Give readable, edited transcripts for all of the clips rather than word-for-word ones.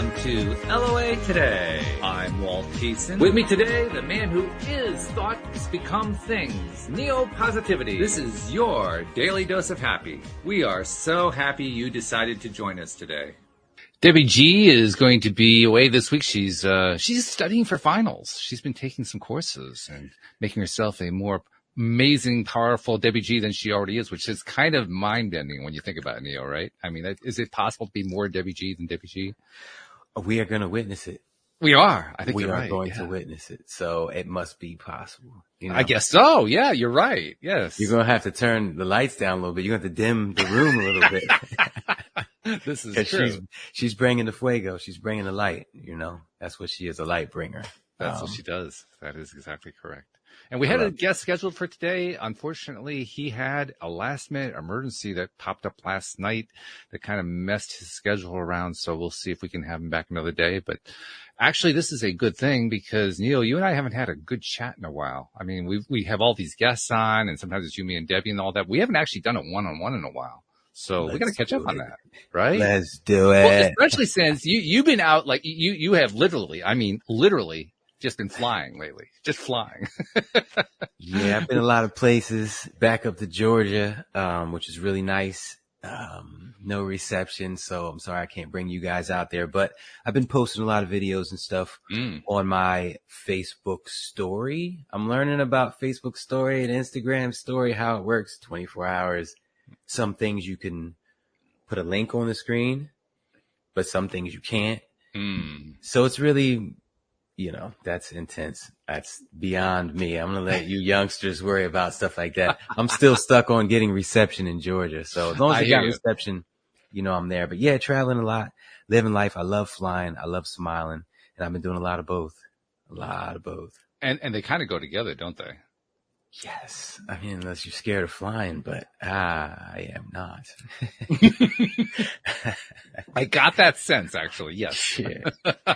welcome to LOA Today. I'm Walt Keeson. With me today, the man who is thoughts become things, Neo Positivity. This is your daily dose of happy. We are so happy you decided to join us today. Debbie G is going to be away this week. She's studying for finals. She's been taking some courses and making herself a more amazing, powerful Debbie G than she already is, which is kind of mind-bending when you think about it, Neo, right? I mean, is it possible to be more Debbie G than Debbie G? We are going to witness it. We are. I think we you're are right. going to witness it. So it must be possible. You know? I guess so. Yeah, you're right. Yes. You're going to have to turn the lights down a little bit. You're going to have to dim the room a little bit. This is true. She's bringing the fuego. She's bringing the light. You know, that's what she is, a light bringer. That's what she does. That is exactly correct. And we had a guest scheduled for today. Unfortunately, he had a last-minute emergency that popped up last night that kind of messed his schedule around. So we'll see if we can have him back another day. But actually, this is a good thing because, Neil, you and I haven't had a good chat in a while. I mean, we have all these guests on, and sometimes it's you, me, and Debbie and all that. We haven't actually done it one-on-one in a while. So we got to catch up on that, right? Let's do it. Well, especially since you've been out, like you have literally just been flying lately, just flying. Yeah, I've been a lot of places, back up to Georgia, which is really nice. No reception, so I'm sorry I can't bring you guys out there, but I've been posting a lot of videos and stuff on my Facebook story. I'm learning about Facebook story and Instagram story, how it works, 24 hours. Some things you can put a link on the screen, but some things you can't. So it's really, you know, that's intense. That's beyond me. I'm going to let you youngsters worry about stuff like that. I'm still stuck on getting reception in Georgia. So as long as I got reception, you know, I'm there. But yeah, traveling a lot, living life. I love flying. I love smiling. And I've been doing a lot of both. And they kind of go together, don't they? Yes. I mean, unless you're scared of flying, but I am not. I got that sense, actually. Yes. Yeah.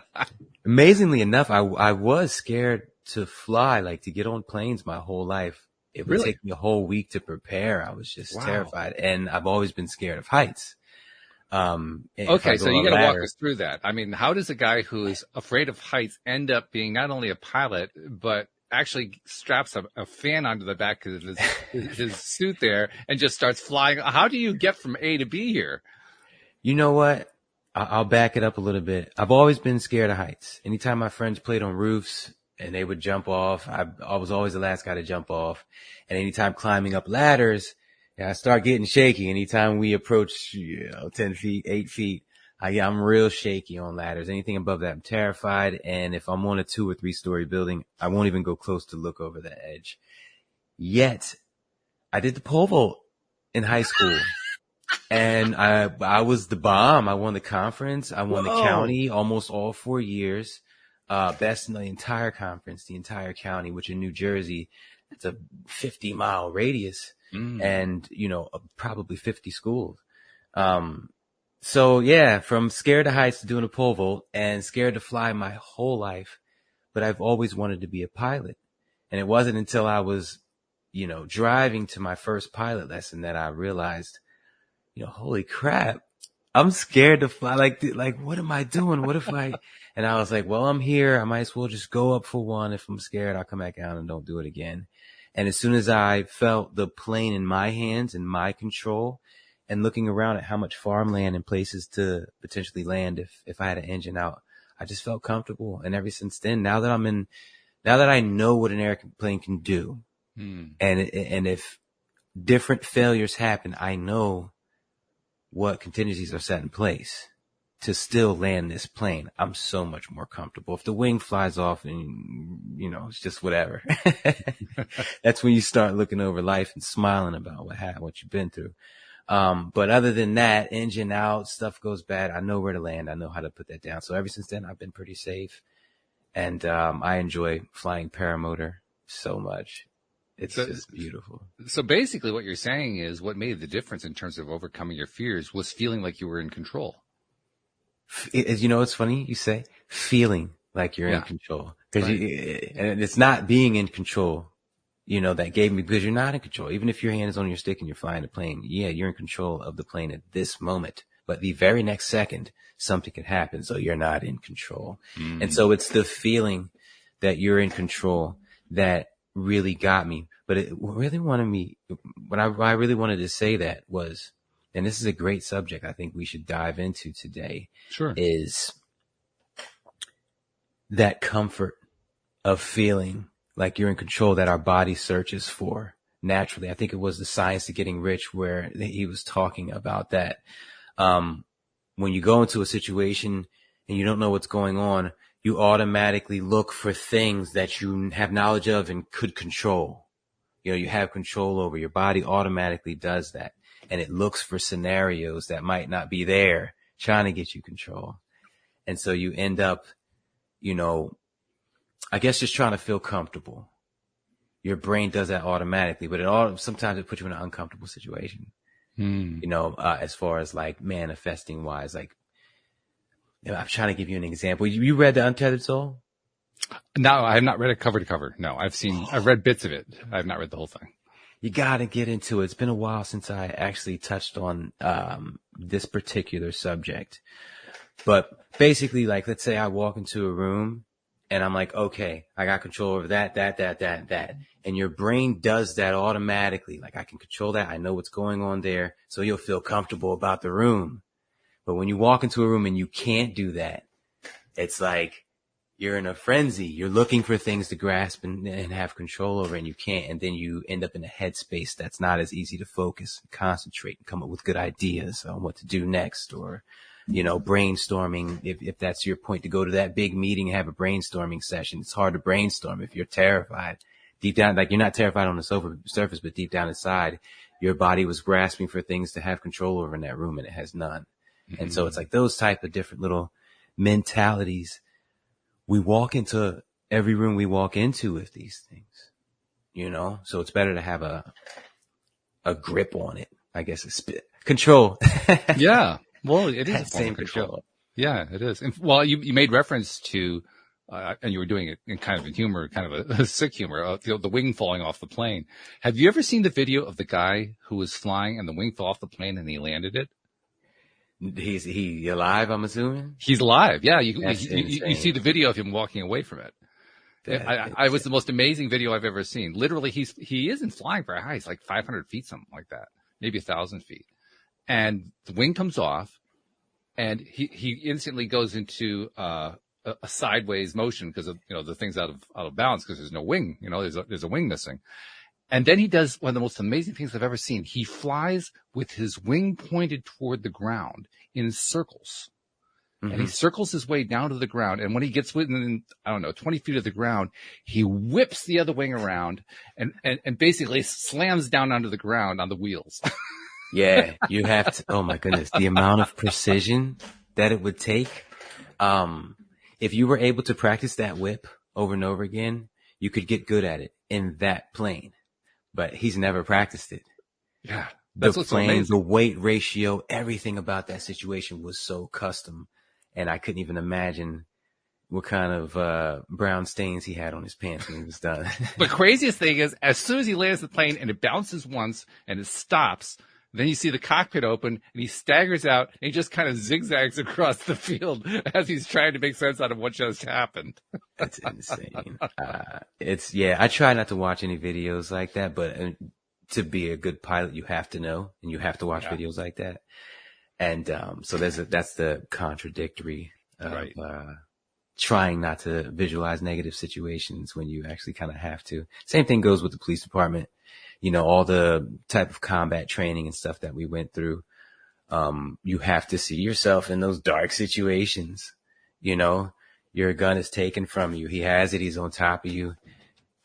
Amazingly enough, I was scared to fly, like to get on planes my whole life. It would take me a whole week to prepare. I was just terrified. And I've always been scared of heights. Okay, so you got to walk us through that. I mean, how does a guy who is afraid of heights end up being not only a pilot, but actually straps a fan onto the back of his suit there and just starts flying? How do you get from A to B here? You know what? I'll back it up a little bit. I've always been scared of heights. Anytime my friends played on roofs and they would jump off, I was always the last guy to jump off. And anytime climbing up ladders, I start getting shaky. Anytime we approach, 10 feet, 8 feet, I'm real shaky on ladders. Anything above that, I'm terrified. And if I'm on a 2 or 3 story building, I won't even go close to look over the edge. Yet I did the pole vault in high school. And I was the bomb. I won the conference. I won the county almost all 4 years. Best in the entire conference, the entire county, which in New Jersey, it's a 50-mile radius and, probably 50 schools. So yeah, from scared of heights to doing a pole vault and scared to fly my whole life. But I've always wanted to be a pilot. And it wasn't until I was, driving to my first pilot lesson that I realized, holy crap, I'm scared to fly. Like, what am I doing? What if and I was like, well, I'm here. I might as well just go up for one. If I'm scared, I'll come back down and don't do it again. And as soon as I felt the plane in my hands and my control and looking around at how much farmland and places to potentially land if I had an engine out, I just felt comfortable. And ever since then, now that I know what an airplane can do and if different failures happen, I know what contingencies are set in place to still land this plane. I'm so much more comfortable. If the wing flies off and, it's just whatever, that's when you start looking over life and smiling about what you've been through. But other than that, engine out, stuff goes bad. I know where to land. I know how to put that down. So ever since then, I've been pretty safe. And, I enjoy flying paramotor so much. It's just beautiful. So basically what you're saying is what made the difference in terms of overcoming your fears was feeling like you were in control. It's funny you say feeling like you're in control, because and it's not being in control, that gave me, because you're not in control. Even if your hand is on your stick and you're flying the plane, you're in control of the plane at this moment. but the very next second, something can happen. So you're not in control. And so it's the feeling that you're in control that really got me. But it really wanted me, what I really wanted to say that was, and this is a great subject I think we should dive into today, Sure. is that comfort of feeling like you're in control that our body searches for naturally. I think it was The Science of Getting Rich where he was talking about that. When you go into a situation and you don't know what's going on, you automatically look for things that you have knowledge of and could control. You know, you have control over. Your body automatically does that. And it looks for scenarios that might not be there, trying to get you control. And so you end up, you know, I guess just trying to feel comfortable. Your brain does that automatically, but sometimes it puts you in an uncomfortable situation. You know, as far as like manifesting wise, like, you know, I'm trying to give you an example. You read The Untethered Soul? No, I have not read it cover to cover. No, I've read bits of it. I have not read the whole thing. You got to get into it. It's been a while since I actually touched on this particular subject. But basically, like, let's say I walk into a room and I'm like, okay, I got control over that. And your brain does that automatically. Like, I can control that. I know what's going on there. So you'll feel comfortable about the room. But when you walk into a room and you can't do that, it's like you're in a frenzy. You're looking for things to grasp and have control over, and you can't. And then you end up in a headspace that's not as easy to focus, concentrate, and come up with good ideas on what to do next, or, you know, brainstorming. If that's your point, to go to that big meeting and have a brainstorming session, it's hard to brainstorm if you're terrified. Deep down, like, you're not terrified on the surface, but deep down inside, your body was grasping for things to have control over in that room, and it has none. And so it's like those type of different little mentalities. We walk into every room we walk into with these things, you know? So it's better to have a grip on it, I guess. Control. Yeah. Well, it is That a form same of control. control. Yeah, it is. And, well, you made reference to, and you were doing it in kind of a humor, kind of a sick humor, the wing falling off the plane. Have you ever seen the video of the guy who was flying and the wing fell off the plane and he landed it? He alive, I'm assuming? He's alive. Yeah. You That's you see the video of him walking away from it. I was the most amazing video I've ever seen. Literally, he isn't flying very high. He's like 500 feet, something like that, maybe 1,000 feet. And the wing comes off and he instantly goes into, a sideways motion because of, you know, the thing's out of balance because there's no wing, you know, there's a wing missing. And then he does one of the most amazing things I've ever seen. He flies with his wing pointed toward the ground in circles. And he circles his way down to the ground. And when he gets within, 20 feet of the ground, he whips the other wing around and basically slams down onto the ground on the wheels. Yeah, you have to. Oh my goodness. The amount of precision that it would take. If you were able to practice that whip over and over again, you could get good at it in that plane. But he's never practiced it. Yeah. That's what's so amazing. The weight ratio, everything about that situation was so custom. And I couldn't even imagine what kind of brown stains he had on his pants when he was done. The craziest thing is, as soon as he lands the plane and it bounces once and it stops, then you see the cockpit open and he staggers out and he just kind of zigzags across the field as he's trying to make sense out of what just happened. That's insane. I try not to watch any videos like that, but to be a good pilot, you have to know, and you have to watch videos like that. And, so that's the contradictory of, right. Trying not to visualize negative situations when you actually kind of have to. Same thing goes with the police department. You know, all the type of combat training and stuff that we went through. You have to see yourself in those dark situations. You know, your gun is taken from you. He has it. He's on top of you.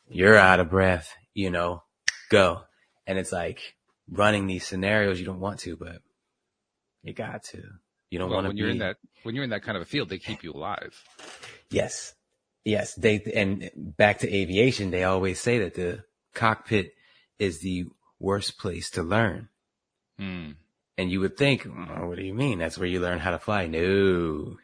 You're out of breath, you know, go. And it's like running these scenarios. You don't want to, but you got to. You don't want to be. When you're in that kind of a field, they keep you alive. Yes. And back to aviation, they always say that the cockpit is the worst place to learn. And you would think, oh, what do you mean? That's where you learn how to fly. No,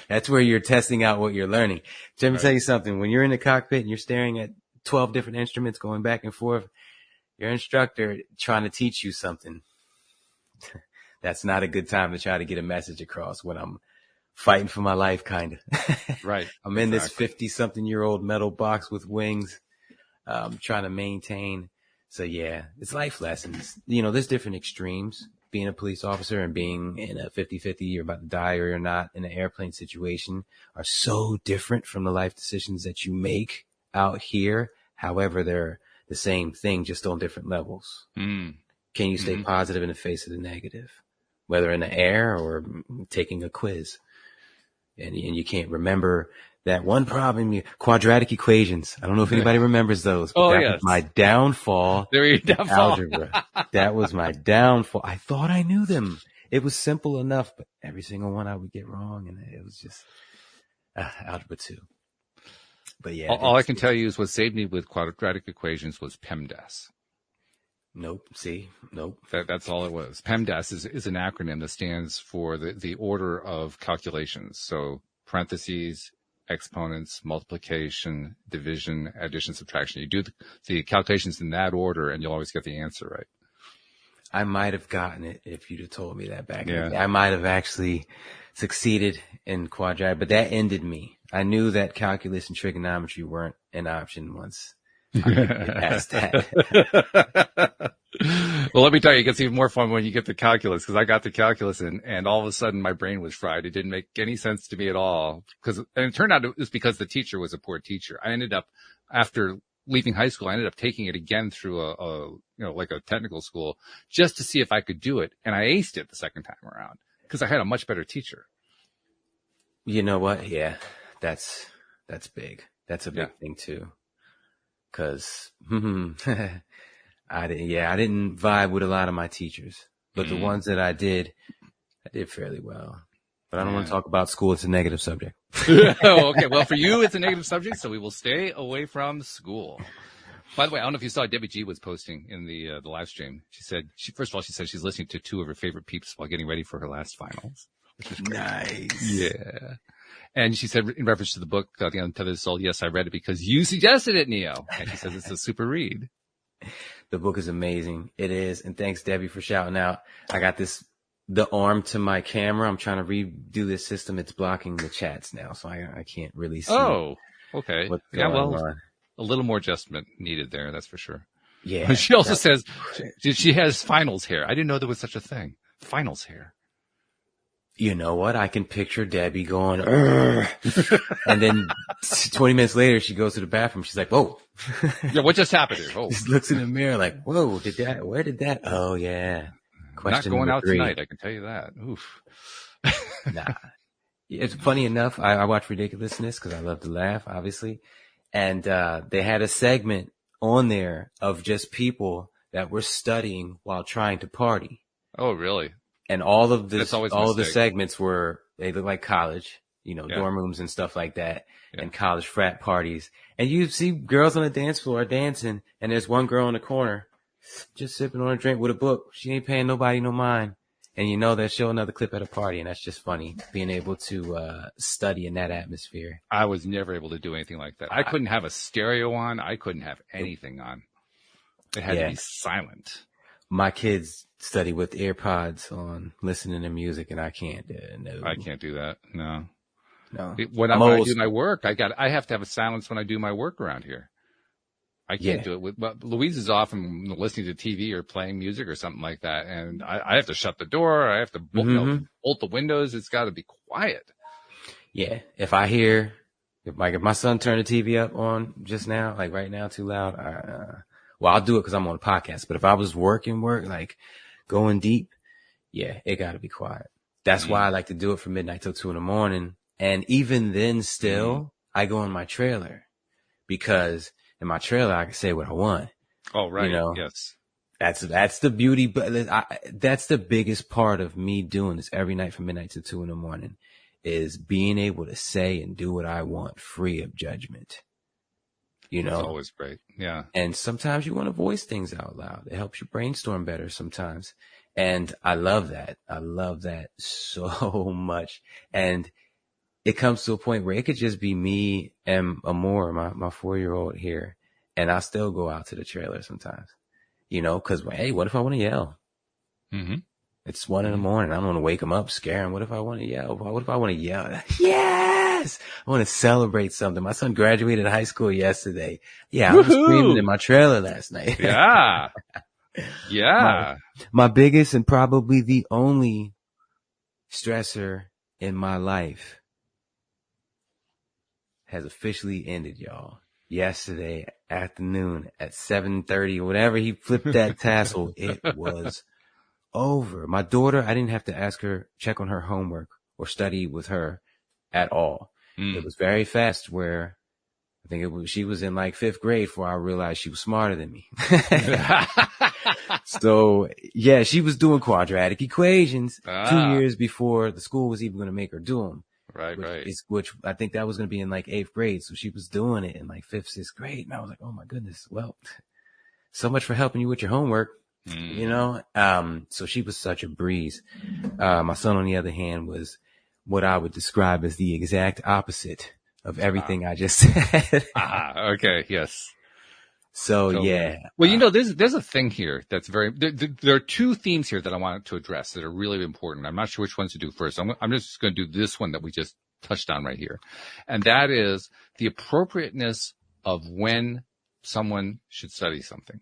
that's where you're testing out what you're learning. Let me tell you something. When you're in the cockpit and you're staring at 12 different instruments going back and forth, your instructor trying to teach you something. that's not a good time to try to get a message across when I'm fighting for my life, kind of. Right. I'm in this 50-something-year-old metal box with wings, trying to maintain. So yeah, it's life lessons. You know, there's different extremes. Being a police officer and being in a 50-50, you're about to die or you're not, in an airplane situation are so different from the life decisions that you make out here. However, they're the same thing, just on different levels. Mm. Can you stay positive in the face of the negative, whether in the air or taking a quiz? And you can't remember that one problem, quadratic equations. I don't know if anybody remembers those. But that was my downfall. There you go. Algebra. That was my downfall. I thought I knew them. It was simple enough, but every single one I would get wrong, and it was just algebra 2. But yeah, all I can tell you is what saved me with quadratic equations was PEMDAS. Nope. See, nope. That's all it was. PEMDAS is an acronym that stands for the order of calculations. So parentheses, exponents, multiplication, division, addition, subtraction. You do the calculations in that order, and you'll always get the answer right. I might have gotten it if you'd have told me that back then. I might have actually succeeded in quadratic, but that ended me. I knew that calculus and trigonometry weren't an option once I could get past that. Well, let me tell you, it gets even more fun when you get the calculus, because I got the calculus and all of a sudden my brain was fried. It didn't make any sense to me at all. And it turned out it was because the teacher was a poor teacher. I ended up, after leaving high school, I ended up taking it again through like a technical school just to see if I could do it. And I aced it the second time around because I had a much better teacher. You know what? Yeah, that's big. That's a big thing too. Cause, I didn't vibe with a lot of my teachers, but the ones that I did fairly well. But I don't want to talk about school. It's a negative subject. Oh, okay. Well, for you, it's a negative subject, so we will stay away from school. By the way, I don't know if you saw Debbie G was posting in the live stream. She said, first of all, she said she's listening to 2 of her favorite peeps while getting ready for her last finals, which is great. Nice. Yeah. And she said, in reference to the book, The Untethered Soul, yes, I read it because you suggested it, Neo. And she says it's a super read. The book is amazing. It is. And thanks, Debbie, for shouting out. I got the arm to my camera. I'm trying to redo this system. It's blocking the chats now, so I can't really see. Oh, okay. What's going on. A little more adjustment needed there. That's for sure. Yeah. She also says she has finals hair. I didn't know there was such a thing. Finals hair. You know what? I can picture Debbie going, and then 20 minutes later, she goes to the bathroom. She's like, whoa. Yeah, what just happened here? Oh. Just looks in the mirror like, whoa, where did that? Oh, yeah. Question Not going out 3. tonight, I can tell you that. Oof. Nah. It's funny enough. I watch Ridiculousness because I love to laugh, obviously. And they had a segment on there of just people that were studying while trying to party. Oh, really? And all of the segments they look like college, dorm rooms and stuff like that, and college frat parties. And you see girls on the dance floor dancing, and there's one girl in the corner just sipping on a drink with a book. She ain't paying nobody no mind. And they'll show another clip at a party, and that's just funny, being able to study in that atmosphere. I was never able to do anything like that. I couldn't have a stereo on. I couldn't have anything on. It had to be silent. My kids study with AirPods on, listening to music, and I can't. No, I can't do that. No. When I do my work, I have to have a silence when I do my work around here. I can't do it but Louise is often listening to TV or playing music or something like that. And I have to shut the door. I have to bolt the windows. It's got to be quiet. Yeah. If my son turned the TV up on just now, like right now, too loud, I'll do it because I'm on a podcast. But if I was working, like going deep, it got to be quiet. That's why I like to do it from midnight till 2 a.m. And even then still, I go in my trailer because in my trailer, I can say what I want. Oh, right. Yes. That's the beauty. But that's the biggest part of me doing this every night from midnight to 2 a.m. is being able to say and do what I want free of judgment. That's always great. Yeah. And sometimes you want to voice things out loud. It helps you brainstorm better sometimes. And I love that. I love that so much. And it comes to a point where it could just be me and Amor, my 4-year-old here. And I still go out to the trailer sometimes, cause hey, what if I want to yell? Mm-hmm. It's 1 in the morning. I don't want to wake him up, scare him. What if I want to yell? What if I want to yell? Yes! I want to celebrate something. My son graduated high school yesterday. Yeah, I was screaming in my trailer last night. Yeah. Yeah. My biggest and probably the only stressor in my life has officially ended, y'all. Yesterday afternoon at 7:30, whenever he flipped that tassel, it was over. My daughter, I didn't have to ask her, check on her homework or study with her at all. It was very fast where I think she was in like 5th grade before I realized she was smarter than me. So yeah, she was doing quadratic equations 2 years before the school was even going to make her do them. Which I think that was going to be in like 8th grade. So she was doing it in like 5th, 6th grade. And I was like, oh my goodness. Well, so much for helping you with your homework, you know? So she was such a breeze. My son, on the other hand, was what I would describe as the exact opposite of everything I just said. Okay. Yes. So totally. Yeah. Well, you know, there's a thing here that's there are 2 themes here that I wanted to address that are really important. I'm not sure which ones to do first. I'm just going to do this one that we just touched on right here. And that is the appropriateness of when someone should study something.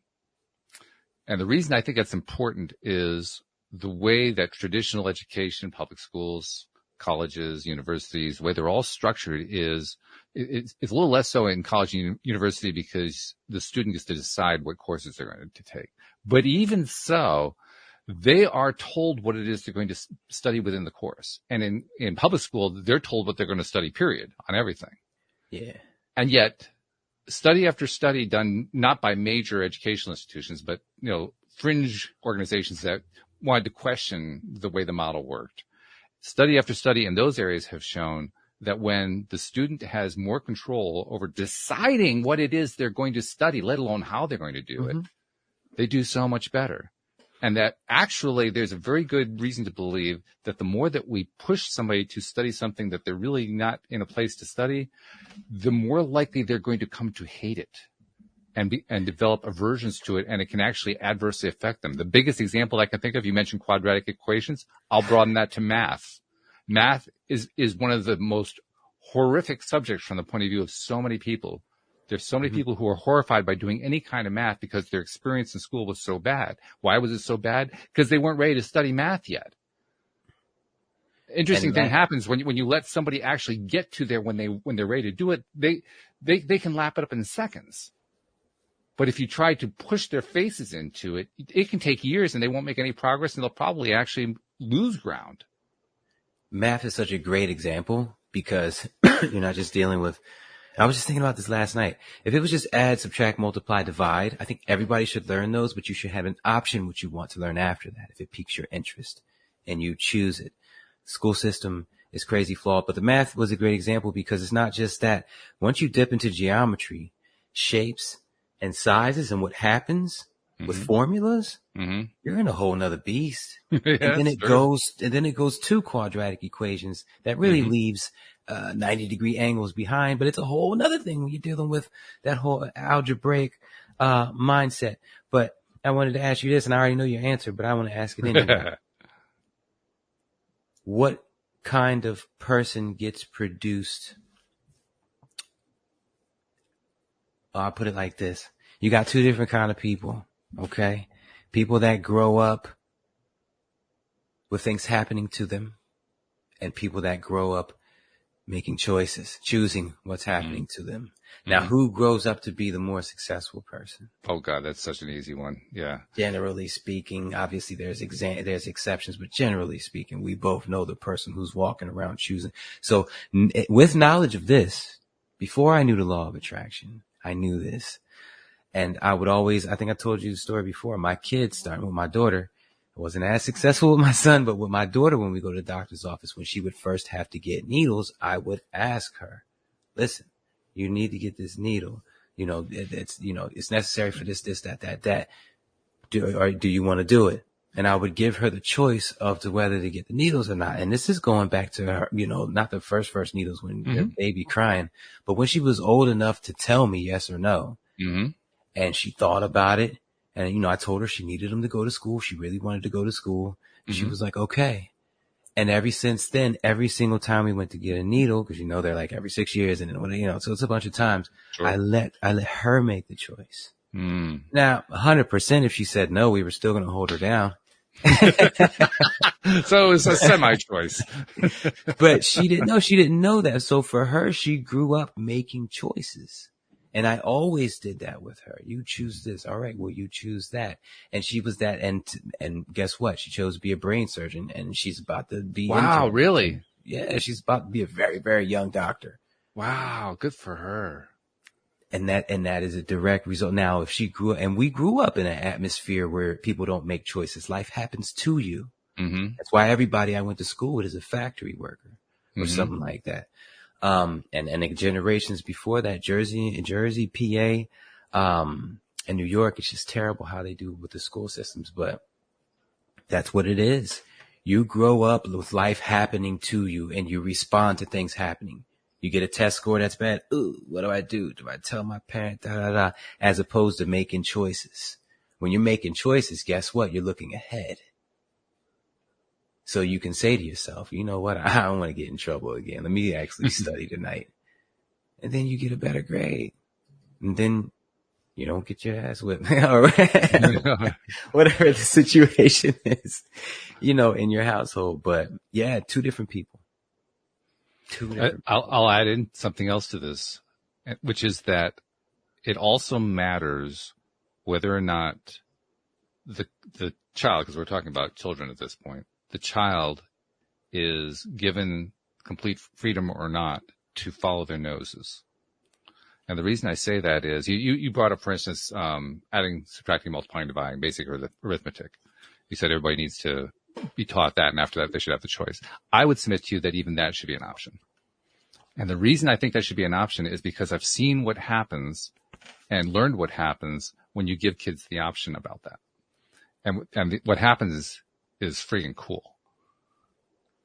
And the reason I think that's important is the way that traditional education, public schools, colleges, universities, the way they're all structured is it's a little less so in college and university because the student gets to decide what courses they're going to take. But even so, they are told what it is they're going to study within the course. And in public school, they're told what they're going to study, period, on everything. Yeah. And yet, study after study done not by major educational institutions, but, you know, fringe organizations that wanted to question the way the model worked. Study after study in those areas have shown that when the student has more control over deciding what it is they're going to study, let alone how they're going to do it, they do so much better. And that actually there's a very good reason to believe that the more that we push somebody to study something that they're really not in a place to study, the more likely they're going to come to hate it and develop aversions to it, and it can actually adversely affect them. The biggest example I can think of, you mentioned quadratic equations. I'll broaden that to math. Math is one of the most horrific subjects from the point of view of so many people. There's so many people who are horrified by doing any kind of math because their experience in school was so bad. Why was it so bad? Because they weren't ready to study math yet. Interesting thing happens when you let somebody actually get to there when they're ready to do it, they can lap it up in seconds. But if you try to push their faces into it, it can take years and they won't make any progress and they'll probably actually lose ground. Math is such a great example because you're not just dealing with, I was just thinking about this last night. If it was just add, subtract, multiply, divide, I think everybody should learn those, but you should have an option what you want to learn after that if it piques your interest and you choose it. The school system is crazy flawed, but the math was a great example because it's not just that. Once you dip into geometry, shapes, and sizes and what happens with formulas, you're in a whole nother beast. And then it goes to quadratic equations that really leaves 90-degree angles behind, but it's a whole nother thing when you're dealing with that whole algebraic mindset. But I wanted to ask you this, and I already know your answer, but I want to ask it anyway. What kind of person gets produced? I'll put it like this. You got 2 different kind of people, okay? People that grow up with things happening to them and people that grow up making choices, choosing what's happening to them. Now, who grows up to be the more successful person? Oh, God, that's such an easy one. Yeah. Generally speaking, obviously there's exceptions, but generally speaking, we both know the person who's walking around choosing. So with knowledge of this, before I knew the law of attraction, I knew this. And I would always, I think I told you the story before, my kids, starting with my daughter, I wasn't as successful with my son, but with my daughter, when we go to the doctor's office, when she would first have to get needles, I would ask her, listen, you need to get this needle. You know, it's necessary for this, that. Do you want to do it? And I would give her the choice of whether to get the needles or not. And this is going back to her, not the first needles when the baby crying, but when she was old enough to tell me yes or no. And she thought about it. And, I told her she needed them to go to school. She really wanted to go to school. She was like, okay. And ever since then, every single time we went to get a needle, because they're like every 6 years, and then, so it's a bunch of times. Sure. I let her make the choice. Now, 100%, if she said no, we were still going to hold her down. So it was a semi-choice. But she didn't know that. So for her, she grew up making choices. And I always did that with her. You choose this. All right. Well, you choose that. And she was that. And guess what? She chose to be a brain surgeon, and she's about to be. Wow. Really? Yeah. She's about to be a very, very young doctor. Wow. Good for her. And that is a direct result. Now, if she grew up, and we grew up in an atmosphere where people don't make choices, life happens to you. Mm-hmm. That's why everybody I went to school with is a factory worker or something like that. And the generations before that, Jersey, PA, and New York, it's just terrible how they do with the school systems, but that's what it is. You grow up with life happening to you, and you respond to things happening. You get a test score that's bad. Ooh, what do I do? Do I tell my parent? As opposed to making choices. When you're making choices, guess what? You're looking ahead. So you can say to yourself, you know what? I don't want to get in trouble again. Let me actually study tonight. And then you get a better grade. And then you don't get your ass whipped. Whatever the situation is, in your household. But yeah, two different people. I'll add in something else to this, which is that it also matters whether or not the child, because we're talking about children at this point, the child is given complete freedom or not to follow their noses. And the reason I say that is you brought up, for instance, adding, subtracting, multiplying, dividing, basic arithmetic. You said everybody needs to be taught that, and after that they should have the choice. I would submit to you that even that should be an option. And the reason I think that should be an option is because I've seen what happens and learned what happens when you give kids the option about that. And what happens is freaking cool.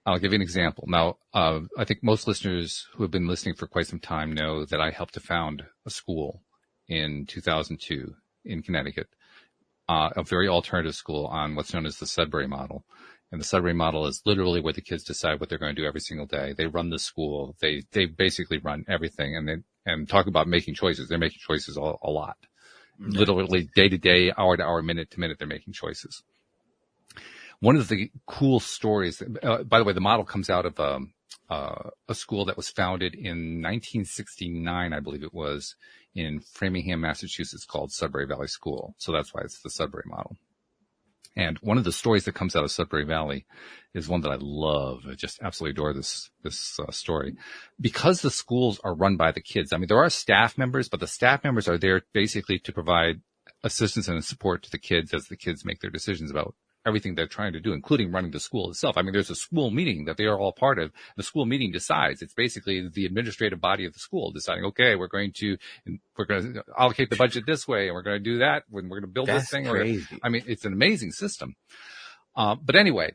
I'll give you an example. Now, I think most listeners who have been listening for quite some time know that I helped to found a school in 2002 in Connecticut, a very alternative school on what's known as the Sudbury model. And the Sudbury model is literally where the kids decide what they're going to do every single day. They run the school. They basically run everything. And talk about making choices. They're making choices a lot. Mm-hmm. Literally day to day, hour to hour, minute to minute, they're making choices. One of the cool stories, by the way, the model comes out of a school that was founded in 1969, I believe it was, in Framingham, Massachusetts, called Sudbury Valley School. So that's why it's the Sudbury model. And one of the stories that comes out of Sudbury Valley is one that I love. I just absolutely adore this story. Because the schools are run by the kids. I mean, there are staff members, but the staff members are there basically to provide assistance and support to the kids as the kids make their decisions about everything they're trying to do, including running the school itself. I mean, there's a school meeting that they are all part of. The school meeting decides. It's basically the administrative body of the school deciding, okay, we're going to allocate the budget this way, and we're going to do that when we're going to build this thing. Crazy. I mean, it's an amazing system. But anyway,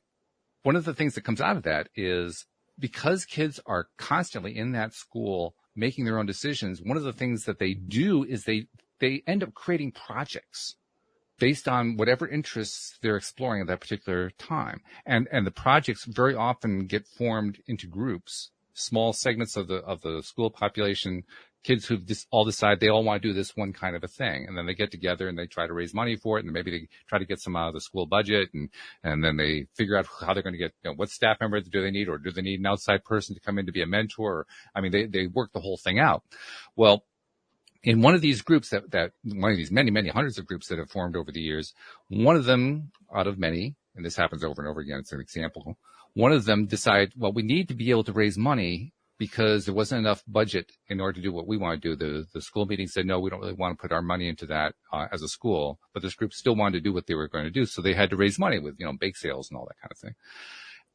one of the things that comes out of that is because kids are constantly in that school making their own decisions, one of the things that they do is they end up creating projects based on whatever interests they're exploring at that particular time. And the projects very often get formed into groups, small segments of the school population, kids who all decide they all want to do this one kind of a thing. And then they get together and they try to raise money for it. And maybe they try to get some out of the school budget. And then they figure out how they're going to get, what staff member do they need, or do they need an outside person to come in to be a mentor? I mean, they work the whole thing out. Well, in one of these groups that one of these many, many hundreds of groups that have formed over the years, one of them out of many, and this happens over and over again, it's an example, one of them decided, well, we need to be able to raise money because there wasn't enough budget in order to do what we want to do. The school meeting said, no, we don't really want to put our money into that as a school, but this group still wanted to do what they were going to do. So they had to raise money with, bake sales and all that kind of thing.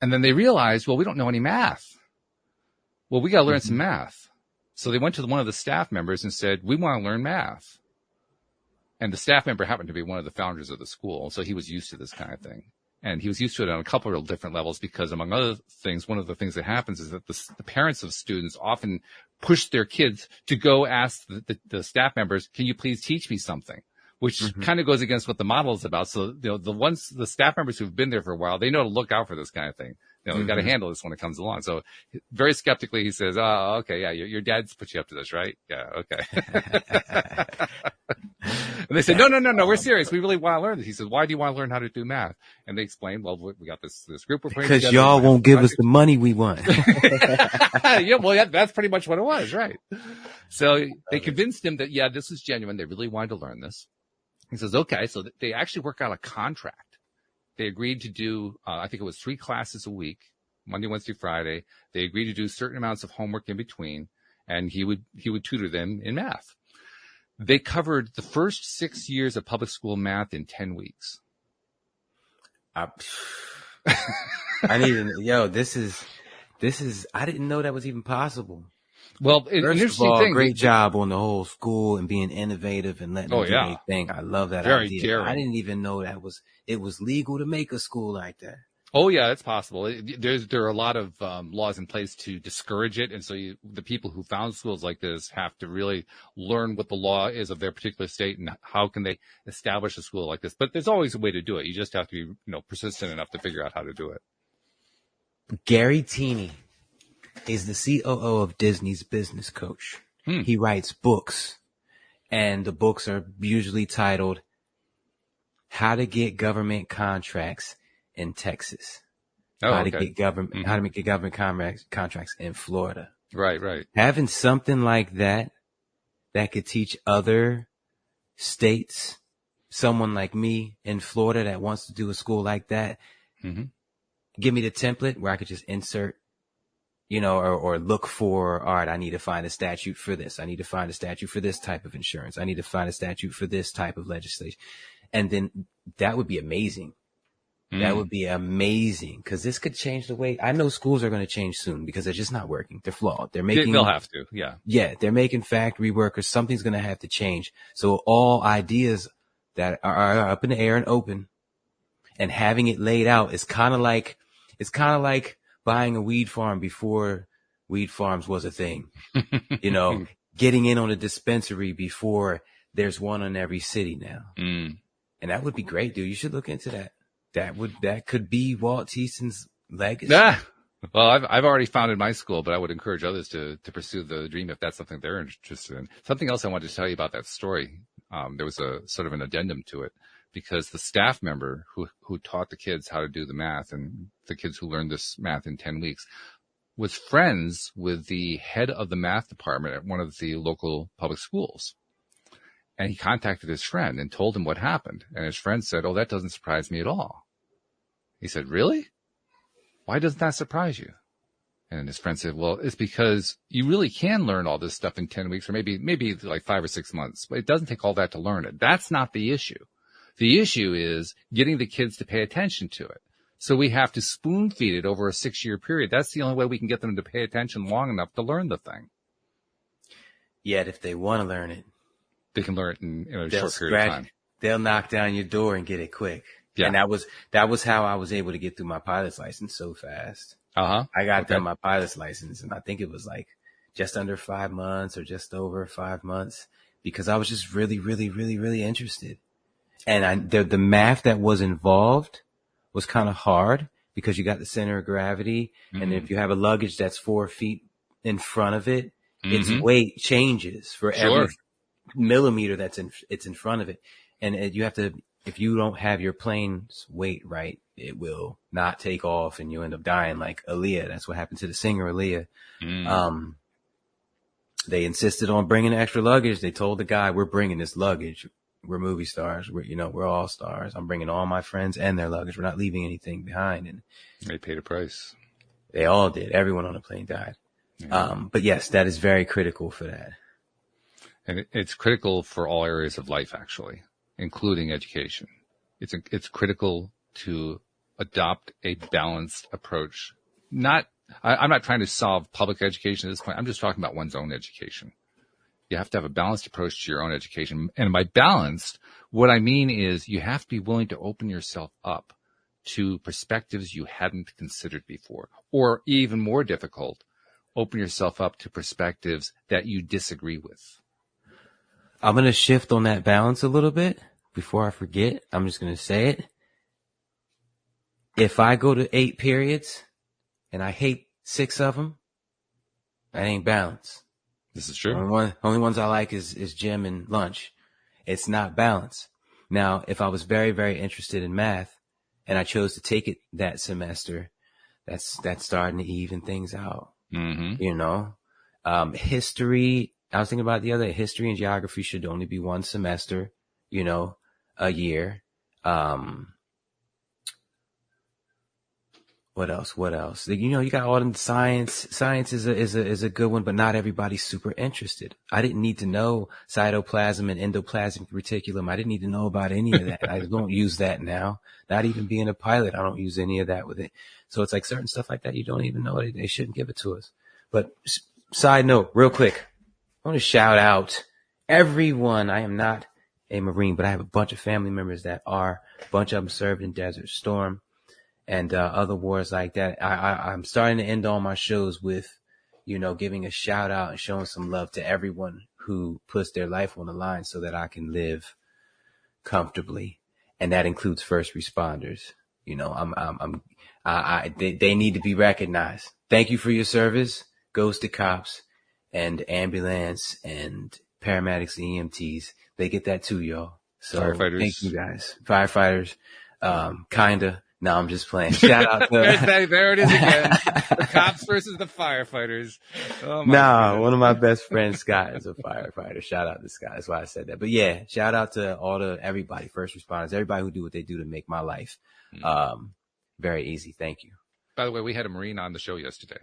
And then they realized, well, we don't know any math. Well, we got to learn some math. So they went to one of the staff members and said, we want to learn math. And the staff member happened to be one of the founders of the school. So he was used to this kind of thing. And he was used to it on a couple of different levels because, among other things, one of the things that happens is that the parents of students often push their kids to go ask the staff members, can you please teach me something? which kind of goes against what the model is about. So, the staff members who've been there for a while, they know to look out for this kind of thing. We've got to handle this when it comes along. So very skeptically, he says, "Oh, okay. Yeah. Your dad's put you up to this, right? Yeah. Okay." And they said, no, we're serious. We really want to learn this. He says, "Why do you want to learn how to do math?" And they explained, "Well, we got this group we're putting together. Because y'all won't give us the money we want." Yeah. Well, that's pretty much what it was. Right. So they convinced him that, yeah, this is genuine. They really wanted to learn this. He says, okay. So they actually work out a contract. They agreed to do, I think it was 3 classes a week, Monday, Wednesday, Friday. They agreed to do certain amounts of homework in between, and he would tutor them in math. They covered the first 6 years of public school math in 10 weeks. I didn't know that was even possible. Well, an interesting thing. Great job on the whole school and being innovative and letting them do their thing. I love that idea. Daring. I didn't even know it was legal to make a school like that. Oh yeah, it's possible. There are a lot of laws in place to discourage it, and so the people who found schools like this have to really learn what the law is of their particular state and how can they establish a school like this. But there's always a way to do it. You just have to be, persistent enough to figure out how to do it. Gary Teeny is the COO of Disney's Business Coach. He writes books, and the books are usually titled "How to Get Government Contracts in Texas," how to get government contracts in Florida. Right. Having something like that could teach other states, someone like me in Florida that wants to do a school like that, give me the template where I could just insert, or look for, all right, I need to find a statute for this. I need to find a statute for this type of insurance. I need to find a statute for this type of legislation. And then that would be amazing. That would be amazing, because this could change the way. I know schools are going to change soon because they're just not working. They're flawed. They'll have to. Yeah. Yeah. They're making factory workers. Something's going to have to change. So all ideas that are up in the air and open and having it laid out is kind of like buying a weed farm before weed farms was a thing, getting in on a dispensary before there's one in every city now. And that would be great, dude. You should look into that. That could be Walt Thiesen's legacy. Well, I've already founded my school, but I would encourage others to pursue the dream if that's something they're interested in. Something else I wanted to tell you about that story. There was a sort of an addendum to it, because the staff member who taught the kids how to do the math, and the kids who learned this math in 10 weeks, was friends with the head of the math department at one of the local public schools. And he contacted his friend and told him what happened. And his friend said, "Oh, that doesn't surprise me at all." He said, "Really? Why doesn't that surprise you?" And his friend said, "Well, it's because you really can learn all this stuff in 10 weeks, or maybe like 5 or 6 months, but it doesn't take all that to learn it. That's not the issue. The issue is getting the kids to pay attention to it. So we have to spoon feed it over a 6-year period. That's the only way we can get them to pay attention long enough to learn the thing." Yet if they want to learn it, they can learn it in a short period of time. They'll knock down your door and get it quick. Yeah. And that was how I was able to get through my pilot's license so fast. I got done my pilot's license, and I think it was like just under 5 months or just over 5 months, because I was just really, really, really, really interested. And the math that was involved was kind of hard, because you got the center of gravity. And if you have a luggage that's 4 feet in front of it, its weight changes for every millimeter it's in front of it. And you have to, if you don't have your plane's weight right, it will not take off and you end up dying, like Aaliyah. That's what happened to the singer Aaliyah. They insisted on bringing extra luggage. They told the guy, "We're bringing this luggage. We're movie stars. We're all stars. I'm bringing all my friends and their luggage. We're not leaving anything behind." And they paid a price. They all did. Everyone on the plane died. But yes, that is very critical for that. And it's critical for all areas of life, actually, including education. It's critical to adopt a balanced approach. I'm not trying to solve public education at this point. I'm just talking about one's own education. You have to have a balanced approach to your own education. And by balanced, what I mean is you have to be willing to open yourself up to perspectives you hadn't considered before, or even more difficult, open yourself up to perspectives that you disagree with. I'm going to shift on that balance a little bit. before I forget, I'm just going to say it. If I go to 8 periods and I hate 6 of them, that ain't balance. This is true. Only ones I like is gym and lunch. It's not balance. Now, if I was very, very interested in math and I chose to take it that semester, that's starting to even things out. Mm-hmm. You know, history, I was thinking about it the other day, history and geography should only be 1 semester, you know, a year. What else? You know, you got all them science. Science is a good one, but not everybody's super interested. I didn't need to know cytoplasm and endoplasmic reticulum. I didn't need to know about any of that. I don't use that now. Not even being a pilot, I don't use any of that with it. So it's like certain stuff like that you don't even know. They shouldn't give it to us. But side note, real quick, I want to shout out everyone. I am not a Marine, but I have a bunch of family members that are. A bunch of them served in Desert Storm and other wars like that. I'm starting to end all my shows with, you know, giving a shout out and showing some love to everyone who puts their life on the line so that I can live comfortably. And that includes first responders. You know, they need to be recognized. Thank you for your service. Goes to cops and ambulance and paramedics and EMTs. They get that too, y'all. So firefighters. Thank you guys. Firefighters. Kinda. No, I'm just playing. Shout out to there it is again. The cops versus the firefighters. Oh my God. one of my best friends, Scott, is a firefighter. Shout out to Scott. That's why I said that. But yeah, shout out to everybody, first responders, everybody who do what they do to make my life very easy. Thank you. By the way, we had a Marine on the show yesterday.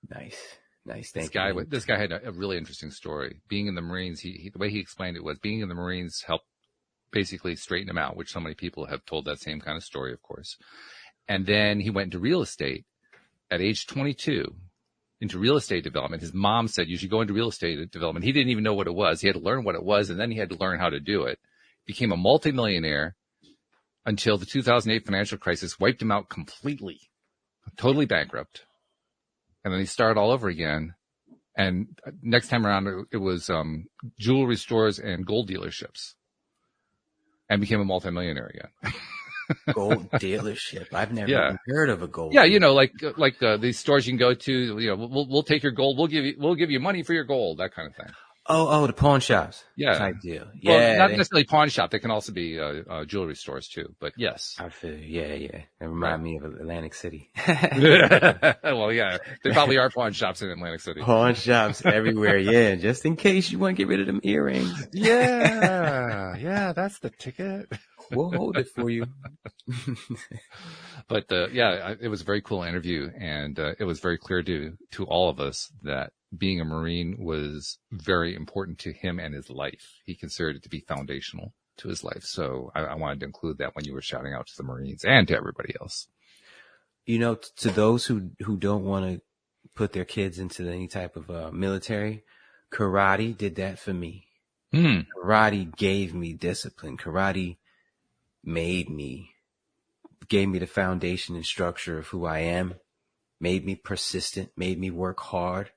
Nice. Thank you. This guy had a really interesting story. Being in the Marines, the way he explained it was being in the Marines helped basically straighten him out, which so many people have told that same kind of story, of course. And then he went into real estate at age 22, into real estate development. His mom said, you should go into real estate development. He didn't even know what it was. He had to learn what it was, and then he had to learn how to do it. Became a multimillionaire until the 2008 financial crisis wiped him out completely, totally bankrupt. And then he started all over again. And next time around, it was jewelry stores and gold dealerships. And became a multimillionaire again. Gold dealership. I've never even heard of a gold. Yeah, you know, like these stores you can go to. You know, we'll take your gold. We'll give you money for your gold. That kind of thing. Oh, the pawn shops. Yeah, type deal. Well, Yeah, not necessarily pawn shop. They can also be jewelry stores too. But yes, I feel. Yeah. That remind me of Atlantic City. Well, yeah, there probably are pawn shops in Atlantic City. Pawn shops everywhere. Yeah, just in case you want to get rid of them earrings. Yeah, that's the ticket. We'll hold it for you. But it was a very cool interview, and it was very clear to all of us that being a Marine was very important to him and his life. He considered it to be foundational to his life. So I wanted to include that when you were shouting out to the Marines and to everybody else. You know, to those who don't want to put their kids into any type of military, karate did that for me. Karate gave me discipline. Karate gave me the foundation and structure of who I am, made me persistent, made me work hard,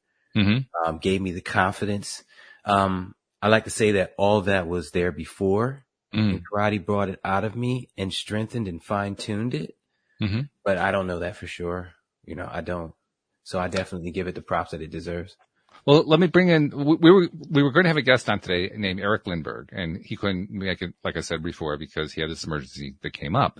gave me the confidence. I like to say that all that was there before, and karate brought it out of me and strengthened and fine-tuned it. But I don't know that for sure. You know, I don't. So I definitely give it the props that it deserves. Well, let me bring in, we were going to have a guest on today named Eric Lindbergh, and he couldn't make it, like I said before, because he had this emergency that came up.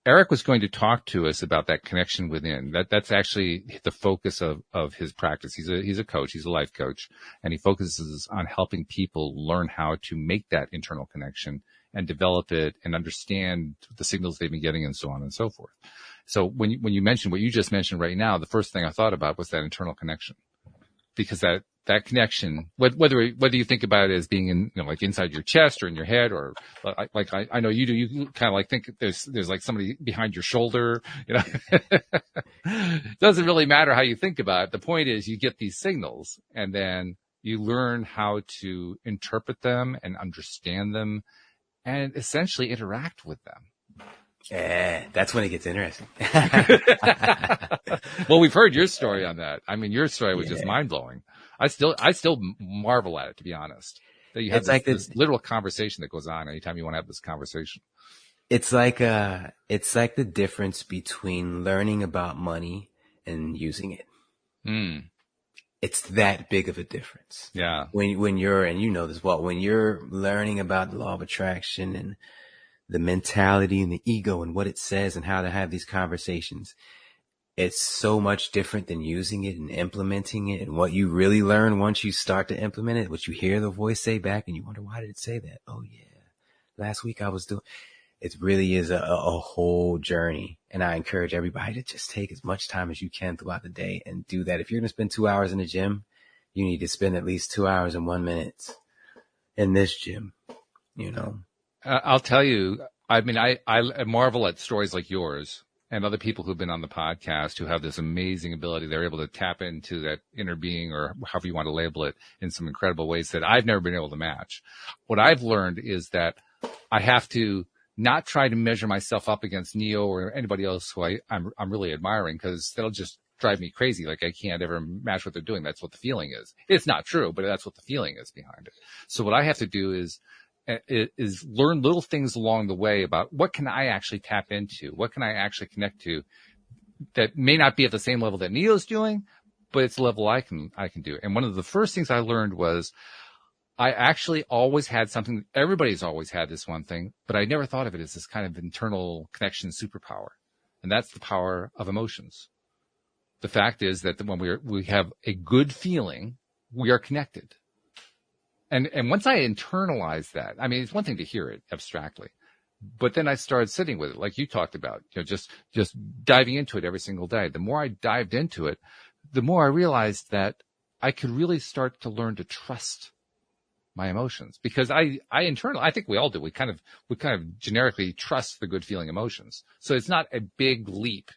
Eric was going to talk to us about that connection within. That's actually the focus of his practice. He's a coach. He's a life coach, and he focuses on helping people learn how to make that internal connection and develop it and understand the signals they've been getting and so on and so forth. So when you mentioned what you just mentioned right now, the first thing I thought about was that internal connection. Because that connection, whether you think about it as being in, you know, like inside your chest or in your head, or like I know you do, you kind of like think there's like somebody behind your shoulder, you know. It doesn't really matter how you think about it. The point is you get these signals and then you learn how to interpret them and understand them and essentially interact with them. Yeah, that's when it gets interesting. Well, we've heard your story on that. I mean, your story was just mind blowing. I still marvel at it, to be honest. That you have It's like this literal conversation that goes on anytime you want to have this conversation. it's like the difference between learning about money and using it. Mm, It's that big of a difference. yeah. When you're, and you know this well, when you're learning about the law of attraction and the mentality and the ego and what it says and how to have these conversations, it's so much different than using it and implementing it. And what you really learn once you start to implement it, what you hear the voice say back and you wonder, why did it say that? Oh yeah, last week I was doing, it really is a whole journey. And I encourage everybody to just take as much time as you can throughout the day and do that. If you're going to spend 2 hours in the gym, you need to spend at least 2 hours and 1 minute in this gym, you know. I'll tell you, I mean, I marvel at stories like yours and other people who've been on the podcast who have this amazing ability. They're able to tap into that inner being, or however you want to label it, in some incredible ways that I've never been able to match. What I've learned is that I have to not try to measure myself up against Neo or anybody else who I'm really admiring, because that'll just drive me crazy. Like I can't ever match what they're doing. That's what the feeling is. It's not true, but that's what the feeling is behind it. So what I have to do is learn little things along the way about what can I actually tap into? What can I actually connect to that may not be at the same level that Neo's doing, but it's a level I can do. And one of the first things I learned was I actually always had something. Everybody's always had this one thing, but I never thought of it as this kind of internal connection superpower. And that's the power of emotions. The fact is that when we have a good feeling, we are connected. And once I internalized that, I mean, it's one thing to hear it abstractly, but then I started sitting with it, like you talked about, just diving into it every single day. The more I dived into it, the more I realized that I could really start to learn to trust my emotions, because I think we all do. We kind of generically trust the good feeling emotions. So it's not a big leap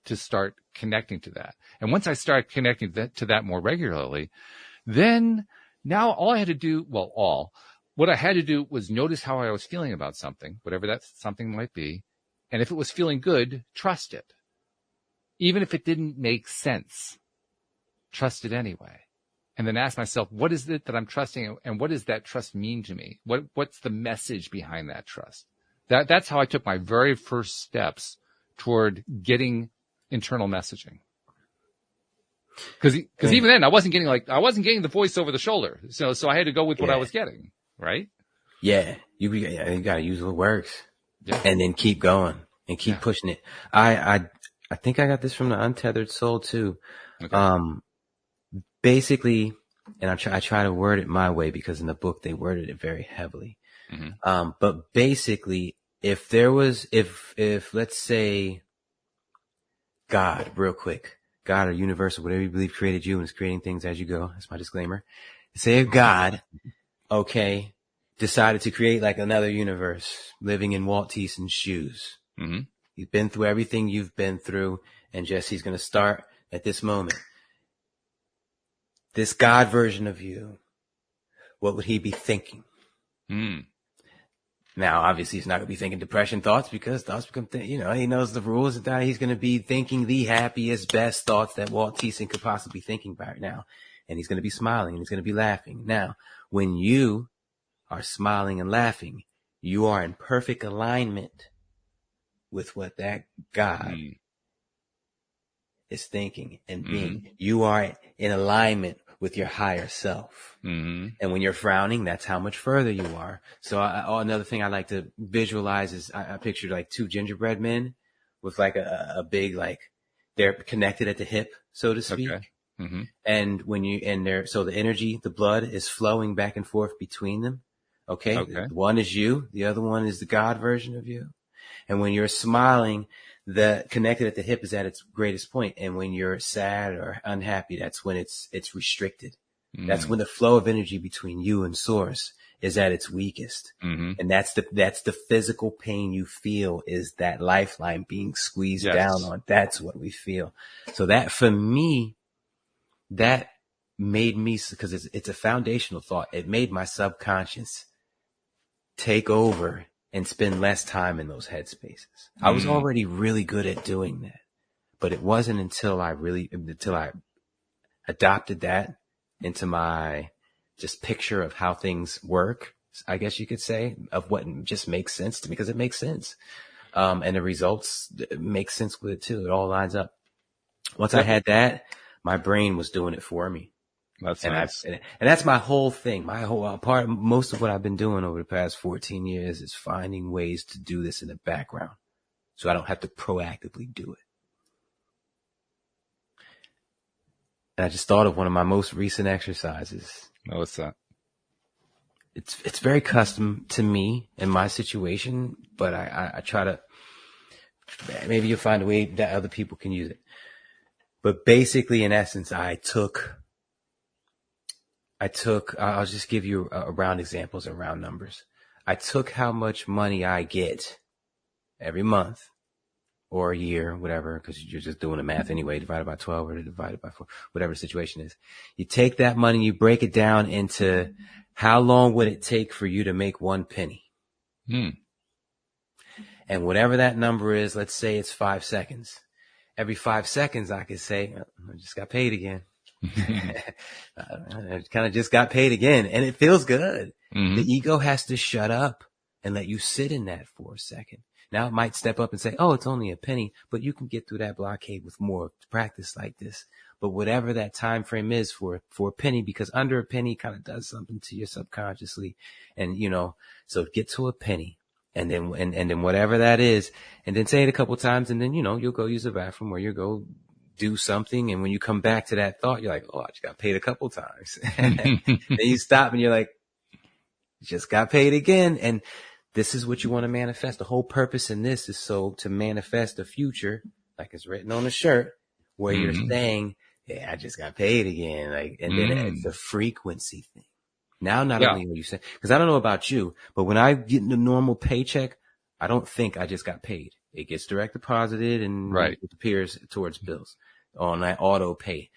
to start connecting to that. And once I started connecting to that more regularly, then now all I had to do, what I had to do was notice how I was feeling about something, whatever that something might be. And if it was feeling good, trust it. Even if it didn't make sense, trust it anyway. And then ask myself, what is it that I'm trusting, and what does that trust mean to me? What's the message behind that trust? That's how I took my very first steps toward getting internal messaging. Because even then I wasn't getting the voice over the shoulder. So I had to go with what I was getting, right? Yeah. You got to use what works, yeah, and then keep going and keep pushing it. I think I got this from the Untethered Soul too. Okay. Basically, and I try to word it my way, because in the book they worded it very heavily. Mm-hmm. But basically, if let's say God, real quick, God or universal, whatever you believe created you and is creating things as you go. That's my disclaimer. Say if God, okay, decided to create like another universe, living in Walt Thiesen's shoes. Mm-hmm. He's been through everything you've been through, and he's going to start at this moment. This God version of you, what would he be thinking? Mm. Now, obviously, he's not going to be thinking depression thoughts, because thoughts become, he knows the rules of that. He's going to be thinking the happiest, best thoughts that Walt Thiessen could possibly be thinking right now. And he's going to be smiling, and he's going to be laughing. Now, when you are smiling and laughing, you are in perfect alignment with what that God is thinking and being. Mm-hmm. You are in alignment with your higher self. Mm-hmm. And when you're frowning, that's how much further you are. So another thing I like to visualize is I pictured like two gingerbread men with like a big, like they're connected at the hip, so to speak. Okay. Mm-hmm. And so the energy, the blood is flowing back and forth between them. Okay. One is you. The other one is the God version of you. And when you're smiling, the connected at the hip is at its greatest point. And when you're sad or unhappy, that's when it's restricted. Mm. That's when the flow of energy between you and source is at its weakest. Mm-hmm. And that's the physical pain you feel, is that lifeline being squeezed down on. That's what we feel. So that, for me, that made me, because it's a foundational thought. It made my subconscious take over and spend less time in those headspaces. I was already really good at doing that, but it wasn't until I adopted that into my just picture of how things work, I guess you could say, of what just makes sense to me, because it makes sense. And the results make sense with it too. It all lines up. Once I had that, my brain was doing it for me. That's And nice. and that's my whole thing. My whole most of what I've been doing over the past 14 years is finding ways to do this in the background, so I don't have to proactively do it. And I just thought of one of my most recent exercises. Oh, what's that? It's very custom to me in my situation, but I try to, maybe you'll find a way that other people can use it. But basically, in essence, I'll just give you round examples and round numbers. I took how much money I get every month or a year, whatever, because you're just doing the math anyway, divided by 12 or divided by 4, whatever the situation is. You take that money, you break it down into how long would it take for you to make 1 penny? And whatever that number is, let's say it's 5 seconds. Every 5 seconds, I could say, I just got paid again. I kind of just got paid again, and it feels good. Mm-hmm. The ego has to shut up and let you sit in that for a second. Now it might step up and say, oh, it's only a penny, but you can get through that blockade with more practice like this. But whatever that time frame is for a penny, because under a penny kind of does something to you subconsciously. And, so get to a penny. And then whatever that is, and then say it a couple times, and then, you'll go use the bathroom, or you'll go do something. And when you come back to that thought, you're like, oh, I just got paid a couple times. Then you stop and you're like, just got paid again. And this is what you want to manifest. The whole purpose in this is so to manifest a future, like it's written on the shirt, where you're saying, yeah, I just got paid again. And then it's a frequency thing. Now, not only are you saying, because I don't know about you, but when I get the normal paycheck, I don't think I just got paid. It gets direct deposited and it appears towards bills on that auto pay.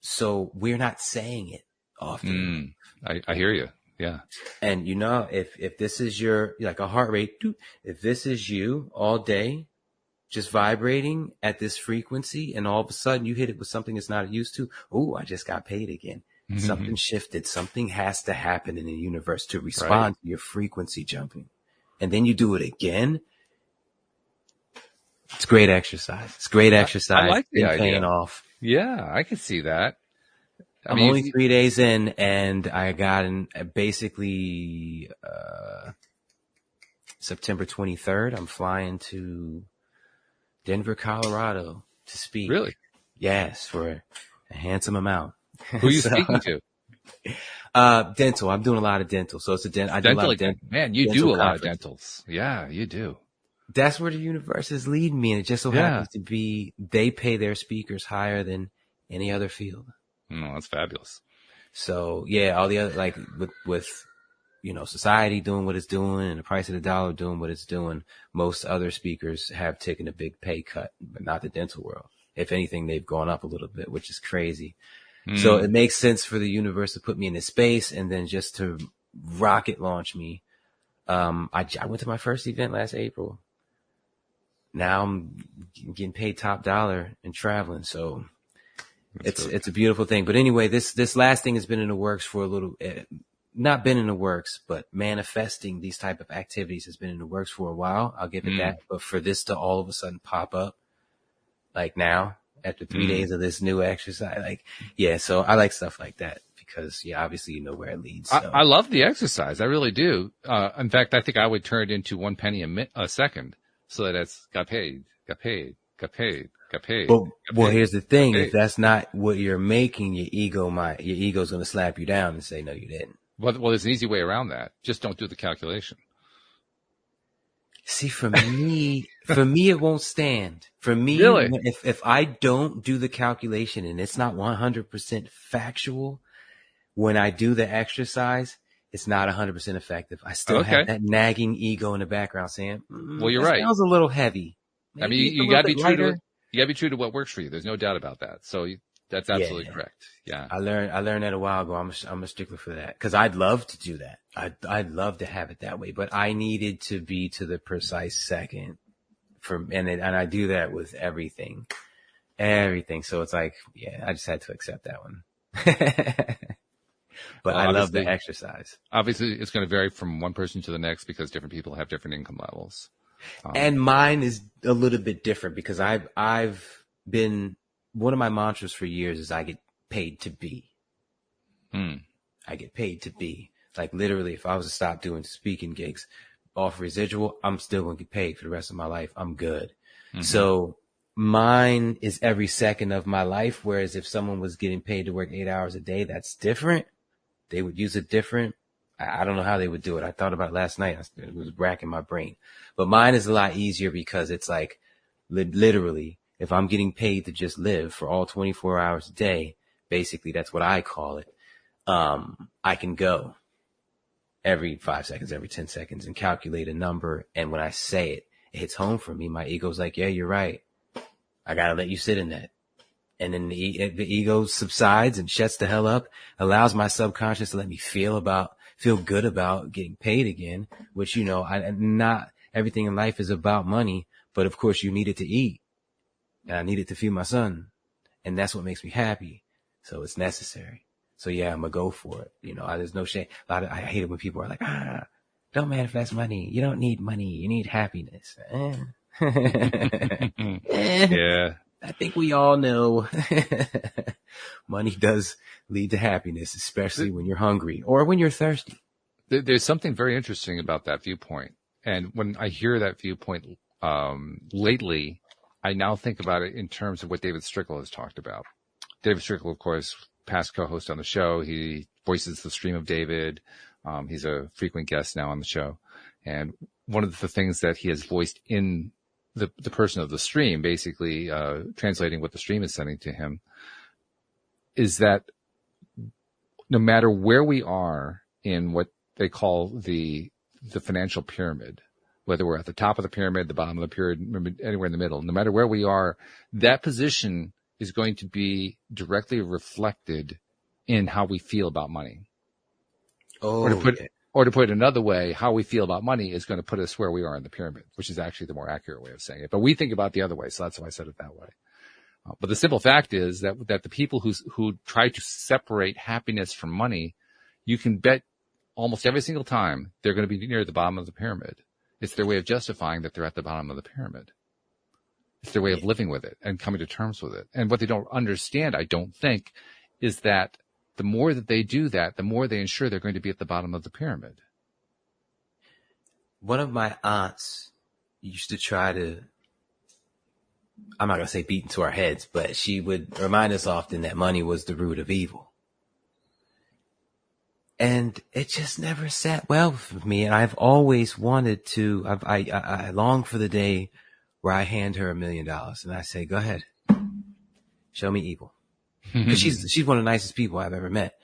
So we're not saying it often. I hear you. Yeah. And if this is your, like a heart rate, if this is you all day, just vibrating at this frequency, and all of a sudden you hit it with something it's not used to. Oh, I just got paid again. Something shifted. Something has to happen in the universe to respond to your frequency jumping. And then you do it again. It's great exercise. It's great exercise. I like the idea. Paying off. Yeah, I can see that. I'm only 3 days in, and I got in basically September 23rd. I'm flying to Denver, Colorado to speak. Really? Yes, for a handsome amount. Who are you speaking to? Dental. I'm doing a lot of dental. So it's I do a lot of dental. Man, you do a lot of dentals. Yeah, you do. That's where the universe is leading me. And it just so happens to be, they pay their speakers higher than any other field. No, that's fabulous. So yeah, all the other, like with society doing what it's doing and the price of the dollar doing what it's doing, most other speakers have taken a big pay cut, but not the dental world. If anything, they've gone up a little bit, which is crazy. So it makes sense for the universe to put me in this space, and then just to rocket launch me. I went to my first event last April. Now I'm getting paid top dollar and traveling. So it's a beautiful thing. But anyway, this last thing has been in the works for a little, not been in the works, but manifesting these type of activities has been in the works for a while. I'll give it that. But for this to all of a sudden pop up, like now, after 3 days of this new exercise, so I like stuff like that because, obviously you know where it leads. So. I love the exercise. I really do. In fact, I think I would turn it into 1 penny a second, so that it's got paid. Well, here's the thing. If that's not what you're making, your ego's going to slap you down and say, no, you didn't. Well, there's an easy way around that. Just don't do the calculation. See, for me, it won't stand. For me, really? if I don't do the calculation and it's not 100% factual, when I do the exercise, it's not 100% effective. I still have that nagging ego in the background saying, well, you're right. Sounds a little heavy. Maybe you gotta be true to what works for you. There's no doubt about that. So that's absolutely correct. Yeah. I learned that a while ago. I'm a stickler for that because I'd love to do that. I'd love to have it that way, but I needed to be to the precise second and I do that with everything. So it's like, I just had to accept that one. but I love the exercise. Obviously, it's going to vary from one person to the next because different people have different income levels. And mine is a little bit different because I've been, one of my mantras for years is I get paid to be. I get paid to be. Like literally, if I was to stop doing speaking gigs off residual, I'm still going to get paid for the rest of my life. I'm good. So mine is every second of my life. Whereas if someone was getting paid to work 8 hours a day, that's different. They would use it different. I don't know how they would do it. I thought about it last night. It was racking my brain, but mine is a lot easier because it's like literally, if I'm getting paid to just live for all 24 hours a day, basically that's what I call it. I can go every 5 seconds, every 10 seconds and calculate a number. And when I say it, it hits home for me. My ego's like, yeah, you're right. I got to let you sit in that. And then the ego subsides and shuts the hell up, allows my subconscious to let me feel good about getting paid again, which, not everything in life is about money, but of course you need it to eat. And I need it to feed my son. And that's what makes me happy. So it's necessary. So yeah, I'm gonna go for it. There's no shame. I hate it when people are like, don't manifest money. You don't need money. You need happiness. Yeah. I think we all know money does lead to happiness, especially when you're hungry or when you're thirsty. There's something very interesting about that viewpoint. And when I hear that viewpoint lately, I now think about it in terms of what David Strickle has talked about. David Strickle, of course, past co-host on the show. He voices the Stream of David. He's a frequent guest now on the show. And one of the things that he has voiced in the person of the stream, basically translating what the stream is sending to him, is that no matter where we are in what they call the financial pyramid, whether we're at the top of the pyramid, the bottom of the pyramid, anywhere in the middle, no matter where we are, that position is going to be directly reflected in how we feel about money. Or to put it another way, how we feel about money is going to put us where we are in the pyramid, which is actually the more accurate way of saying it. But we think about it the other way, so that's why I said it that way. But the simple fact is that the people who try to separate happiness from money, you can bet almost every single time they're going to be near the bottom of the pyramid. It's their way of justifying that they're at the bottom of the pyramid. It's their way of living with it and coming to terms with it. And what they don't understand, I don't think, is that the more that they do that, the more they ensure they're going to be at the bottom of the pyramid. One of my aunts used to try to, I'm not going to say beat into our heads, but she would remind us often that money was the root of evil. And it just never sat well with me. And I've always wanted to, I long for the day where I hand her $1 million and I say, go ahead, show me evil. Because she's one of the nicest people I've ever met.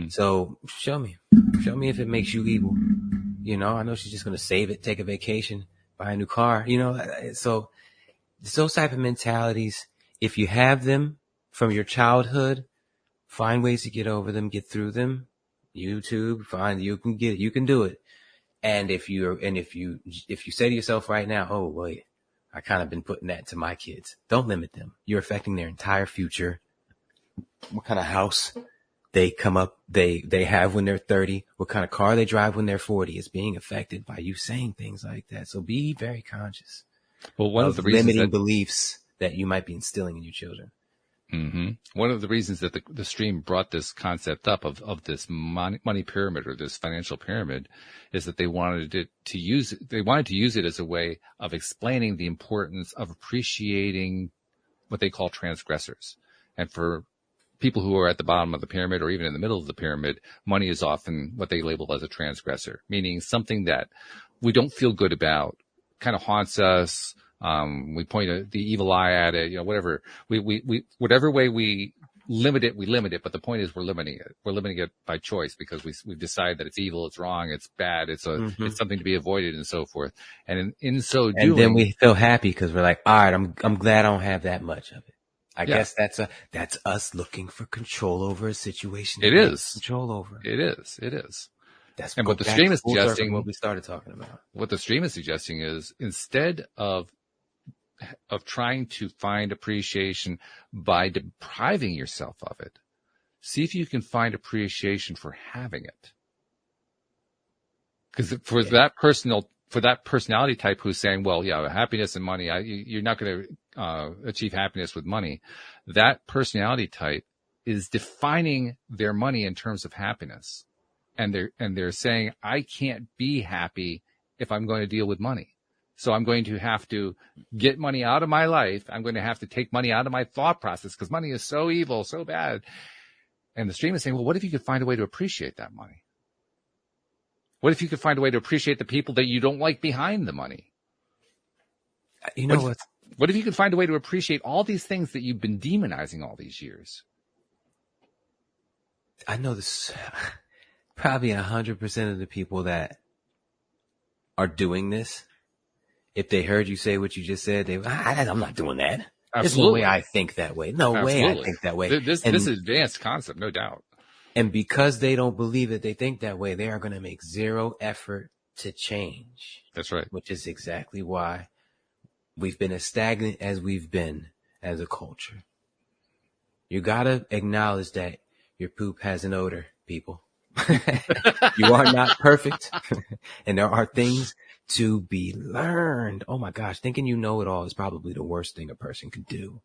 So show me if it makes you evil. I know she's just going to save it, take a vacation, buy a new car, so those type of mentalities, if you have them from your childhood, find ways to get over them, get through them. YouTube, you can do it. And if you say to yourself right now, oh wait, I kind of been putting that to my kids. Don't limit them. You're affecting their entire future. What kind of house they have when they're 30, what kind of car they drive when they're 40 is being affected by you saying things like that. So be very conscious. Well, one of the reasons limiting beliefs that you might be instilling in your children. One of the reasons that the stream brought this concept up of this money pyramid or this financial pyramid is that they wanted to use it as a way of explaining the importance of appreciating what they call transgressors. And for people who are at the bottom of the pyramid or even in the middle of the pyramid, money is often what they label as a transgressor, meaning something that we don't feel good about, kind of haunts us. We point the evil eye at it, whatever. We whatever way we limit it, but the point is we're limiting it. We're limiting it by choice because we've decided that it's evil, it's wrong, it's bad, it's something to be avoided and so forth. And in so doing, and then we feel happy because we're like, all right, I'm glad I don't have that much of it. I guess that's us looking for control over a situation. It is control over. It is. That's and what the stream is suggesting, what we started talking about. What the stream is suggesting is instead of trying to find appreciation by depriving yourself of it, see if you can find appreciation for having it. Because for that personality type who's saying, well, yeah, happiness and money, you're not going to achieve happiness with money. That personality type is defining their money in terms of happiness. And they're saying, I can't be happy if I'm going to deal with money. So I'm going to have to get money out of my life. I'm going to have to take money out of my thought process because money is so evil, so bad. And the stream is saying, well, what if you could find a way to appreciate that money? What if you could find a way to appreciate the people that you don't like behind the money? You know what? What if you could find a way to appreciate all these things that you've been demonizing all these years? I know this. Probably 100% of the people that are doing this, if they heard you say what you just said, I'm not doing that. There's no way I think that way. No way I think that way. This is an advanced concept, no doubt. And because they don't believe that they think that way, they are going to make zero effort to change. That's right. Which is exactly why we've been as stagnant as we've been as a culture. You got to acknowledge that your poop has an odor, people. You are not perfect. And there are things to be learned. Oh my gosh. Thinking you know it all is probably the worst thing a person could do.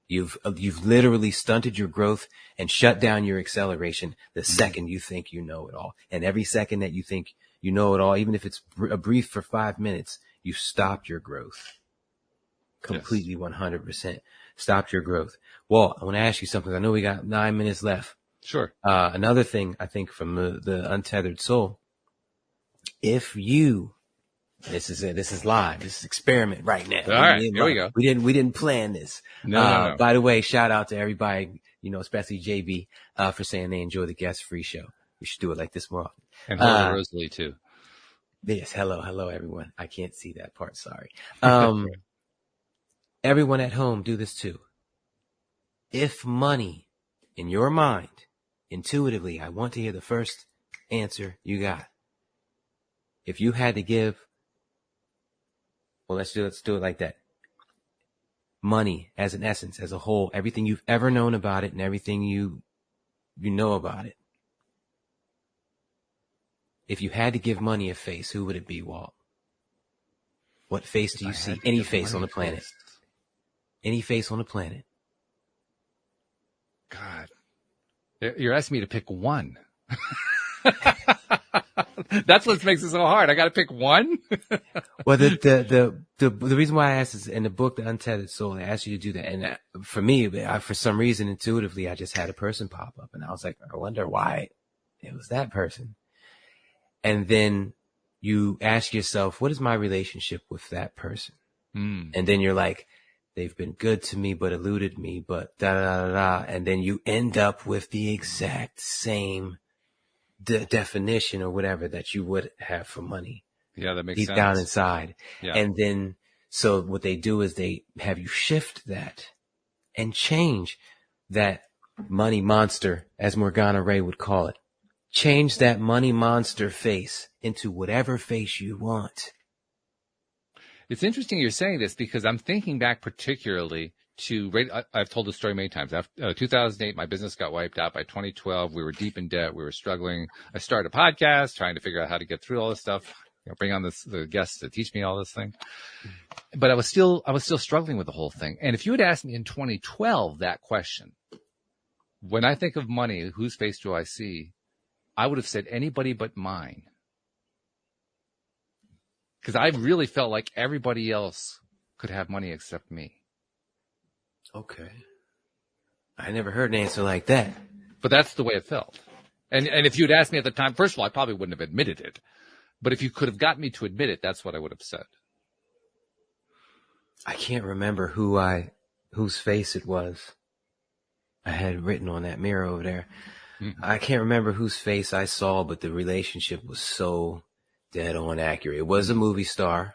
You've literally stunted your growth and shut down your acceleration the second you think you know it all. And every second that you think you know it all, even if it's a brief for 5 minutes, you stopped your growth. Completely. Yes. 100% stopped your growth. Well, I want to ask you something. I know we got 9 minutes left. Sure. Another thing I think from the Untethered Soul, if you, this is live, this is experiment right now. All right, here we go. We didn't plan this. No. By the way, shout out to everybody, especially JB, for saying they enjoy the guest free show. We should do it like this more often. And hello, Rosalie too. Yes. Hello, everyone. I can't see that part. Sorry. Everyone at home, do this too. If money in your mind, intuitively, I want to hear the first answer you got. If you had to give, well, let's do it like that. Money as an essence, as a whole, everything you've ever known about it and everything you know about it. If you had to give money a face, who would it be, Walt? What face do you see? Any face on the planet. Any face on the planet. God. You're asking me to pick one. That's what makes it so hard. I got to pick one. Well, the reason why I asked is in the book, The Untethered Soul, they asked you to do that. And for me, for some reason, intuitively, I just had a person pop up and I was like, I wonder why it was that person. And then you ask yourself, what is my relationship with that person? And then you're like, they've been good to me, but eluded me, but da-da-da-da. And then you end up with the exact same definition or whatever that you would have for money. Yeah, that makes deep sense. Down inside. Yeah. And then, so what they do is they have you shift that and change that money monster, as Morgana Ray would call it. Change that money monster face into whatever face you want. It's interesting you're saying this because I'm thinking back particularly to, I've told this story many times. After 2008, my business got wiped out. By 2012, we were deep in debt. We were struggling. I started a podcast trying to figure out how to get through all this stuff, bring on the guests to teach me all this thing. But I was still struggling with the whole thing. And if you had asked me in 2012 that question, when I think of money, whose face do I see? I would have said anybody but mine. Because I really felt like everybody else could have money except me. Okay. I never heard an answer like that. But that's the way it felt. And if you'd asked me at the time, first of all, I probably wouldn't have admitted it. But if you could have gotten me to admit it, that's what I would have said. I can't remember whose face it was. I had written on that mirror over there. Mm-hmm. I can't remember whose face I saw, but the relationship was so dead on accurate. It was a movie star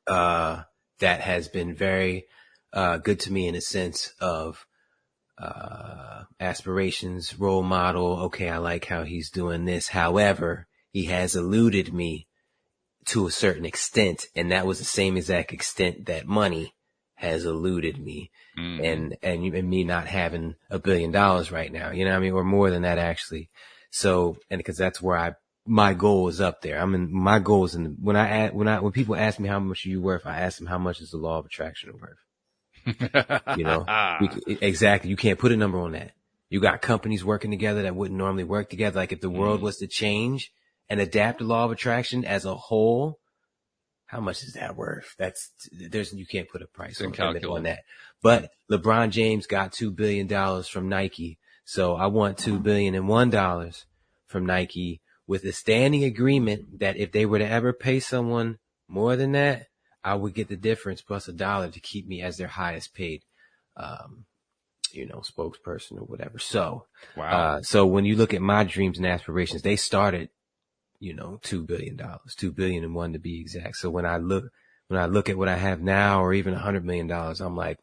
that has been very good to me in a sense of aspirations, role model. Okay, I like how he's doing this. However, he has eluded me to a certain extent, and that was the same exact extent that money has eluded me, Mm. and me not having $1 billion right now, you know what I mean? Or more than that, actually. So, and because that's where my goal is up there. My goal is when people ask me how much are you worth, I ask them how much is the law of attraction worth? You know, exactly. You can't put a number on that. You got companies working together that wouldn't normally work together. Like if the world was to change and adapt the law of attraction as a whole, how much is that worth? You can't put a price on that. But LeBron James got $2 billion from Nike. So I want $2,000,001,000 from Nike with a standing agreement that if they were to ever pay someone more than that, I would get the difference plus $1 to keep me as their highest paid, spokesperson or whatever. So, Wow. So when you look at my dreams and aspirations, they started, $2 billion, 2,000,000,001 to be exact. So when I look at what I have now, or even $100 million, I'm like,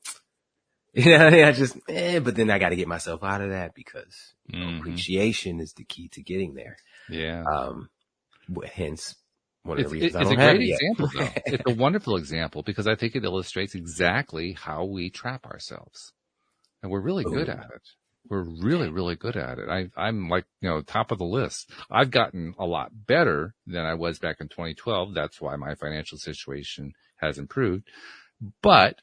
but then I got to get myself out of that because appreciation is the key to getting there. Yeah. Hence one of the It's reasons a great example, though. It's a wonderful example because I think it illustrates exactly how we trap ourselves, and we're really good at it. We're really, really good at it. I'm like, top of the list. I've gotten a lot better than I was back in 2012. That's why my financial situation has improved. But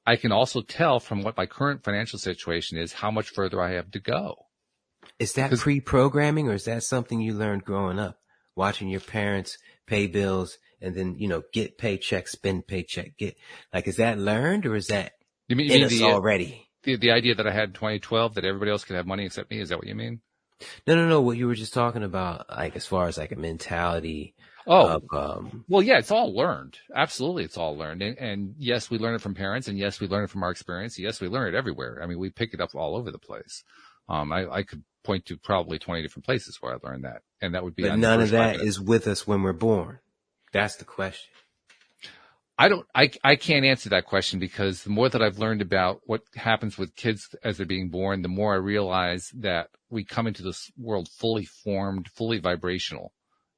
I can also tell from what my current financial situation is how much further I have to go. Is that pre-programming, or is that something you learned growing up, watching your parents pay bills and then, get paycheck, spend paycheck, is that learned, or is that in us already? The idea that I had in 2012 that everybody else could have money except me, is that what you mean? No. What you were just talking about, as far as a mentality. Well, yeah, it's all learned. Absolutely. It's all learned. And yes, we learn it from parents, and yes, we learn it from our experience. Yes, we learn it everywhere. I mean, we pick it up all over the place. I could point to probably 20 different places where I learned that. And that would be, but none of that is with us when we're born. That's the question. I can't answer that question because the more that I've learned about what happens with kids as they're being born, the more I realize that we come into this world fully formed, fully vibrational.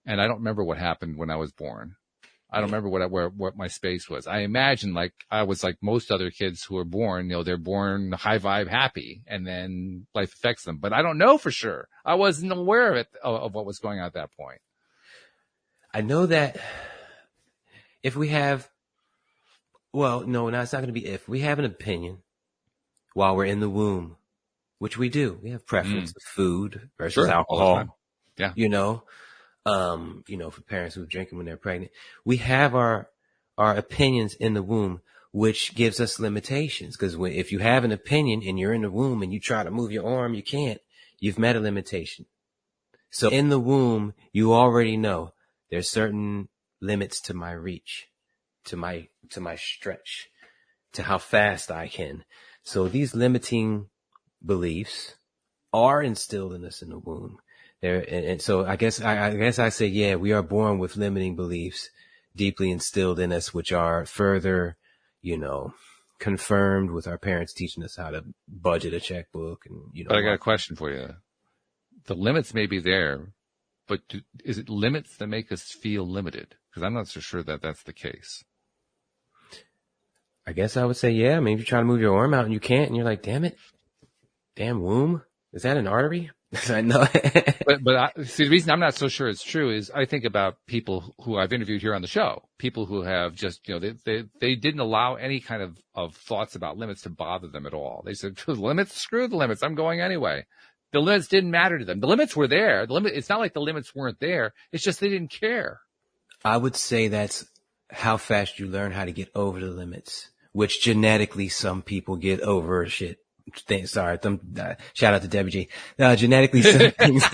And I don't remember what happened when I was born. I don't remember what my space was. I imagine I was like most other kids who are born, they're born high vibe happy and then life affects them. But I don't know for sure. I wasn't aware of what was going on at that point. I know that if we have, it's not going to be if. We have an opinion while we're in the womb, which we do. We have preference of food versus alcohol. Yeah. For parents who are drinking when they're pregnant. We have our opinions in the womb, which gives us limitations. Because if you have an opinion and you're in the womb and you try to move your arm, you can't. You've met a limitation. So in the womb, you already know there's certain limits to my reach, to my stretch, to how fast I can. So these limiting beliefs are instilled in us in the womb. And so I guess I say, yeah, we are born with limiting beliefs deeply instilled in us, which are further, confirmed with our parents teaching us how to budget a checkbook. And, But I got a question for you. The limits may be there, but is it limits that make us feel limited? Because I'm not so sure that that's the case. I guess I would say, yeah. I mean, if you try to move your arm out and you can't, and you're like, damn it, damn womb. Is that an artery? I know. but the reason I'm not so sure it's true is I think about people who I've interviewed here on the show, people who have just, they didn't allow any kind of thoughts about limits to bother them at all. They said, limits, screw the limits. I'm going anyway. The limits didn't matter to them. The limits were there. It's not like the limits weren't there. It's just they didn't care. I would say that's how fast you learn how to get over the limits, which genetically some people get over shit. Shout out to Debbie G. Genetically, some things.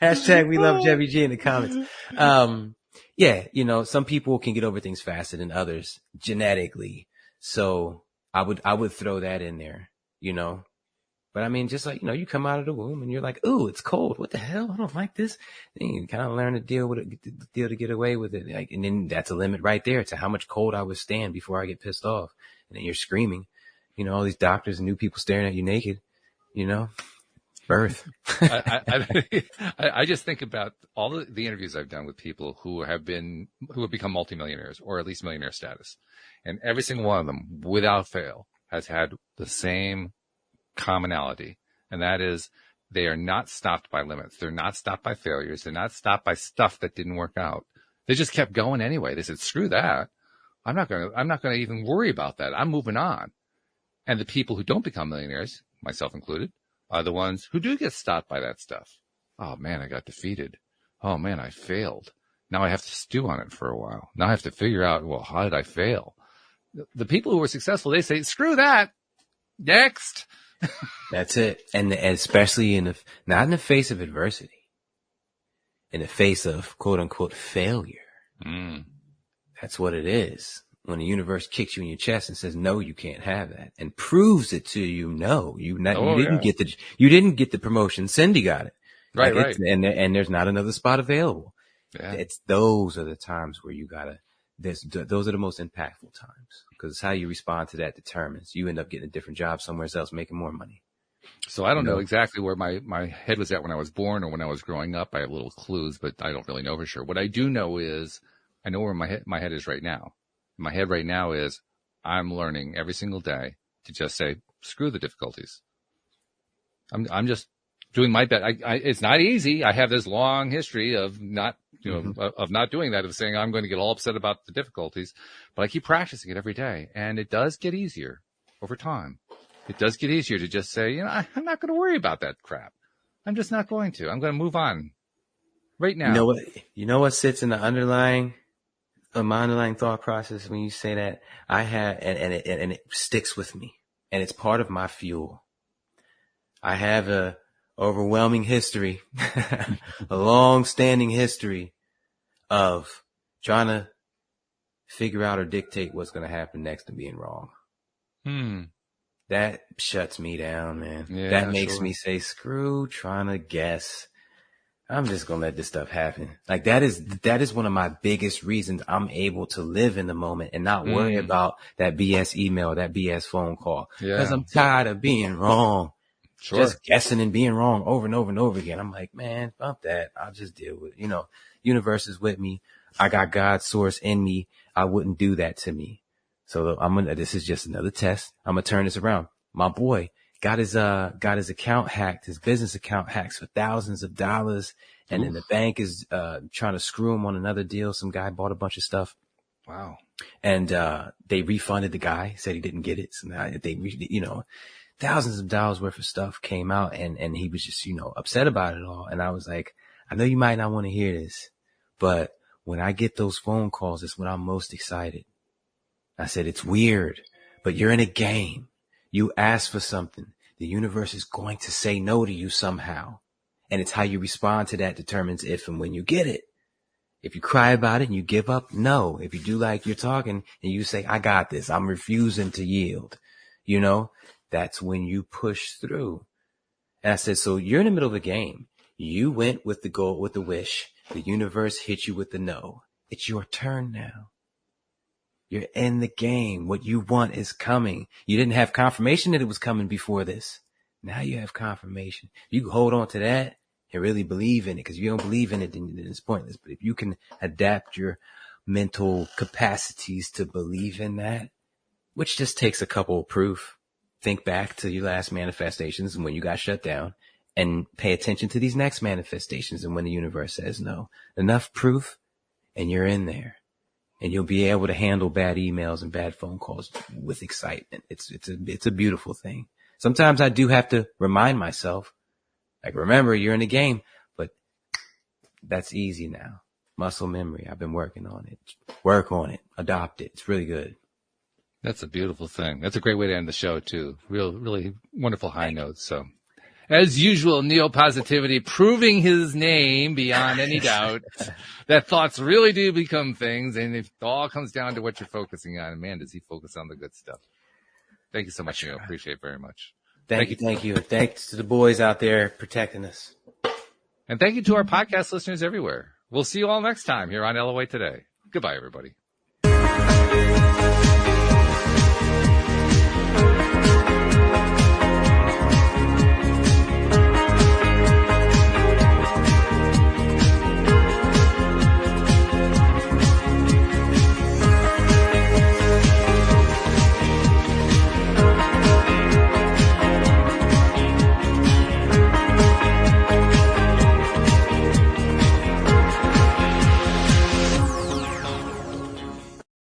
Hashtag we love Debbie G in the comments. Some people can get over things faster than others genetically. So I would throw that in there, But I mean, just like, you come out of the womb and you're like, ooh, it's cold. What the hell? I don't like this. Then you kind of learn to deal with it, to get away with it. And then that's a limit right there to how much cold I withstand before I get pissed off. And then you're screaming, all these doctors and new people staring at you naked, birth. I just think about all the interviews I've done with people who have become multimillionaires or at least millionaire status. And every single one of them, without fail, has had the same commonality. And that is they are not stopped by limits. They're not stopped by failures. They're not stopped by stuff that didn't work out. They just kept going anyway. They said, screw that. I'm not going to even worry about that. I'm moving on. And the people who don't become millionaires, myself included, are the ones who do get stopped by that stuff. Oh man, I got defeated. Oh man, I failed. Now I have to stew on it for a while. Now I have to figure out, well, how did I fail? The people who are successful, they say, screw that. Next. That's it. And especially not in the face of adversity, in the face of quote unquote failure. Mm. That's what it is. When the universe kicks you in your chest and says, no, you can't have that, and proves it to you. No, you didn't get the promotion. Cindy got it. Right. Right. And there's not another spot available. Yeah. Those are the times where those are the most impactful times, because how you respond to that determines. You end up getting a different job somewhere else, making more money. So I don't know exactly where my head was at when I was born or when I was growing up. I have little clues, but I don't really know for sure. What I do know is I know where my head is right now. My head right now is I'm learning every single day to just say, screw the difficulties. I'm just doing my best. It's not easy. I have this long history of not, of not doing that, of saying I'm going to get all upset about the difficulties, but I keep practicing it every day. And it does get easier over time. It does get easier to just say, I'm not going to worry about that crap. I'm just not going to. I'm going to move on right now. You know what sits in the underlying thought process when you say that? I have, and it sticks with me, and it's part of my fuel. I have a overwhelming history, a long-standing history of trying to figure out or dictate what's going to happen next and being wrong. That shuts me down, man. Yeah, that makes me say, screw trying to guess. I'm just going to let this stuff happen. Like that is one of my biggest reasons I'm able to live in the moment and not worry about that BS email, that BS phone call. Because I'm tired of being wrong. Sure. Just guessing and being wrong over and over and over again. I'm like, man, bump that. I'll just deal with it. Universe is with me. I got God's source in me. I wouldn't do that to me. So this is just another test. I'm going to turn this around. My boy got his account hacked, his business account hacked for thousands of dollars. And then the bank is, trying to screw him on another deal. Some guy bought a bunch of stuff. Wow. And, they refunded the guy, said he didn't get it. So now thousands of dollars worth of stuff came out, and he was just, upset about it all. And I was like, I know you might not want to hear this, but when I get those phone calls, it's when I'm most excited. I said, it's weird, but you're in a game. You ask for something. The universe is going to say no to you somehow. And it's how you respond to that determines if and when you get it. If you cry about it and you give up, no. If you do like you're talking and you say, I got this, I'm refusing to yield, that's when you push through. And I said, so you're in the middle of a game. You went with the goal, with the wish. The universe hit you with the no. It's your turn now. You're in the game. What you want is coming. You didn't have confirmation that it was coming before this. Now you have confirmation. You can hold on to that and really believe in it, because if you don't believe in it, then it's pointless. But if you can adapt your mental capacities to believe in that, which just takes a couple of proof. Think back to your last manifestations and when you got shut down, and pay attention to these next manifestations and when the universe says no. Enough proof and you're in there, and you'll be able to handle bad emails and bad phone calls with excitement. It's a beautiful thing. Sometimes I do have to remind myself, like, remember, you're in the game, but that's easy now. Muscle memory. I've been working on it. Work on it. Adopt it. It's really good. That's a beautiful thing. That's a great way to end the show too. Really wonderful high notes. So as usual, Neo-Positivity proving his name beyond any doubt that thoughts really do become things. And it all comes down to what you're focusing on. Man, does he focus on the good stuff. Thank you so much, Neo. Appreciate it very much. Thank you. Thanks to the boys out there protecting us. And thank you to our podcast listeners everywhere. We'll see you all next time here on LOA Today. Goodbye, everybody.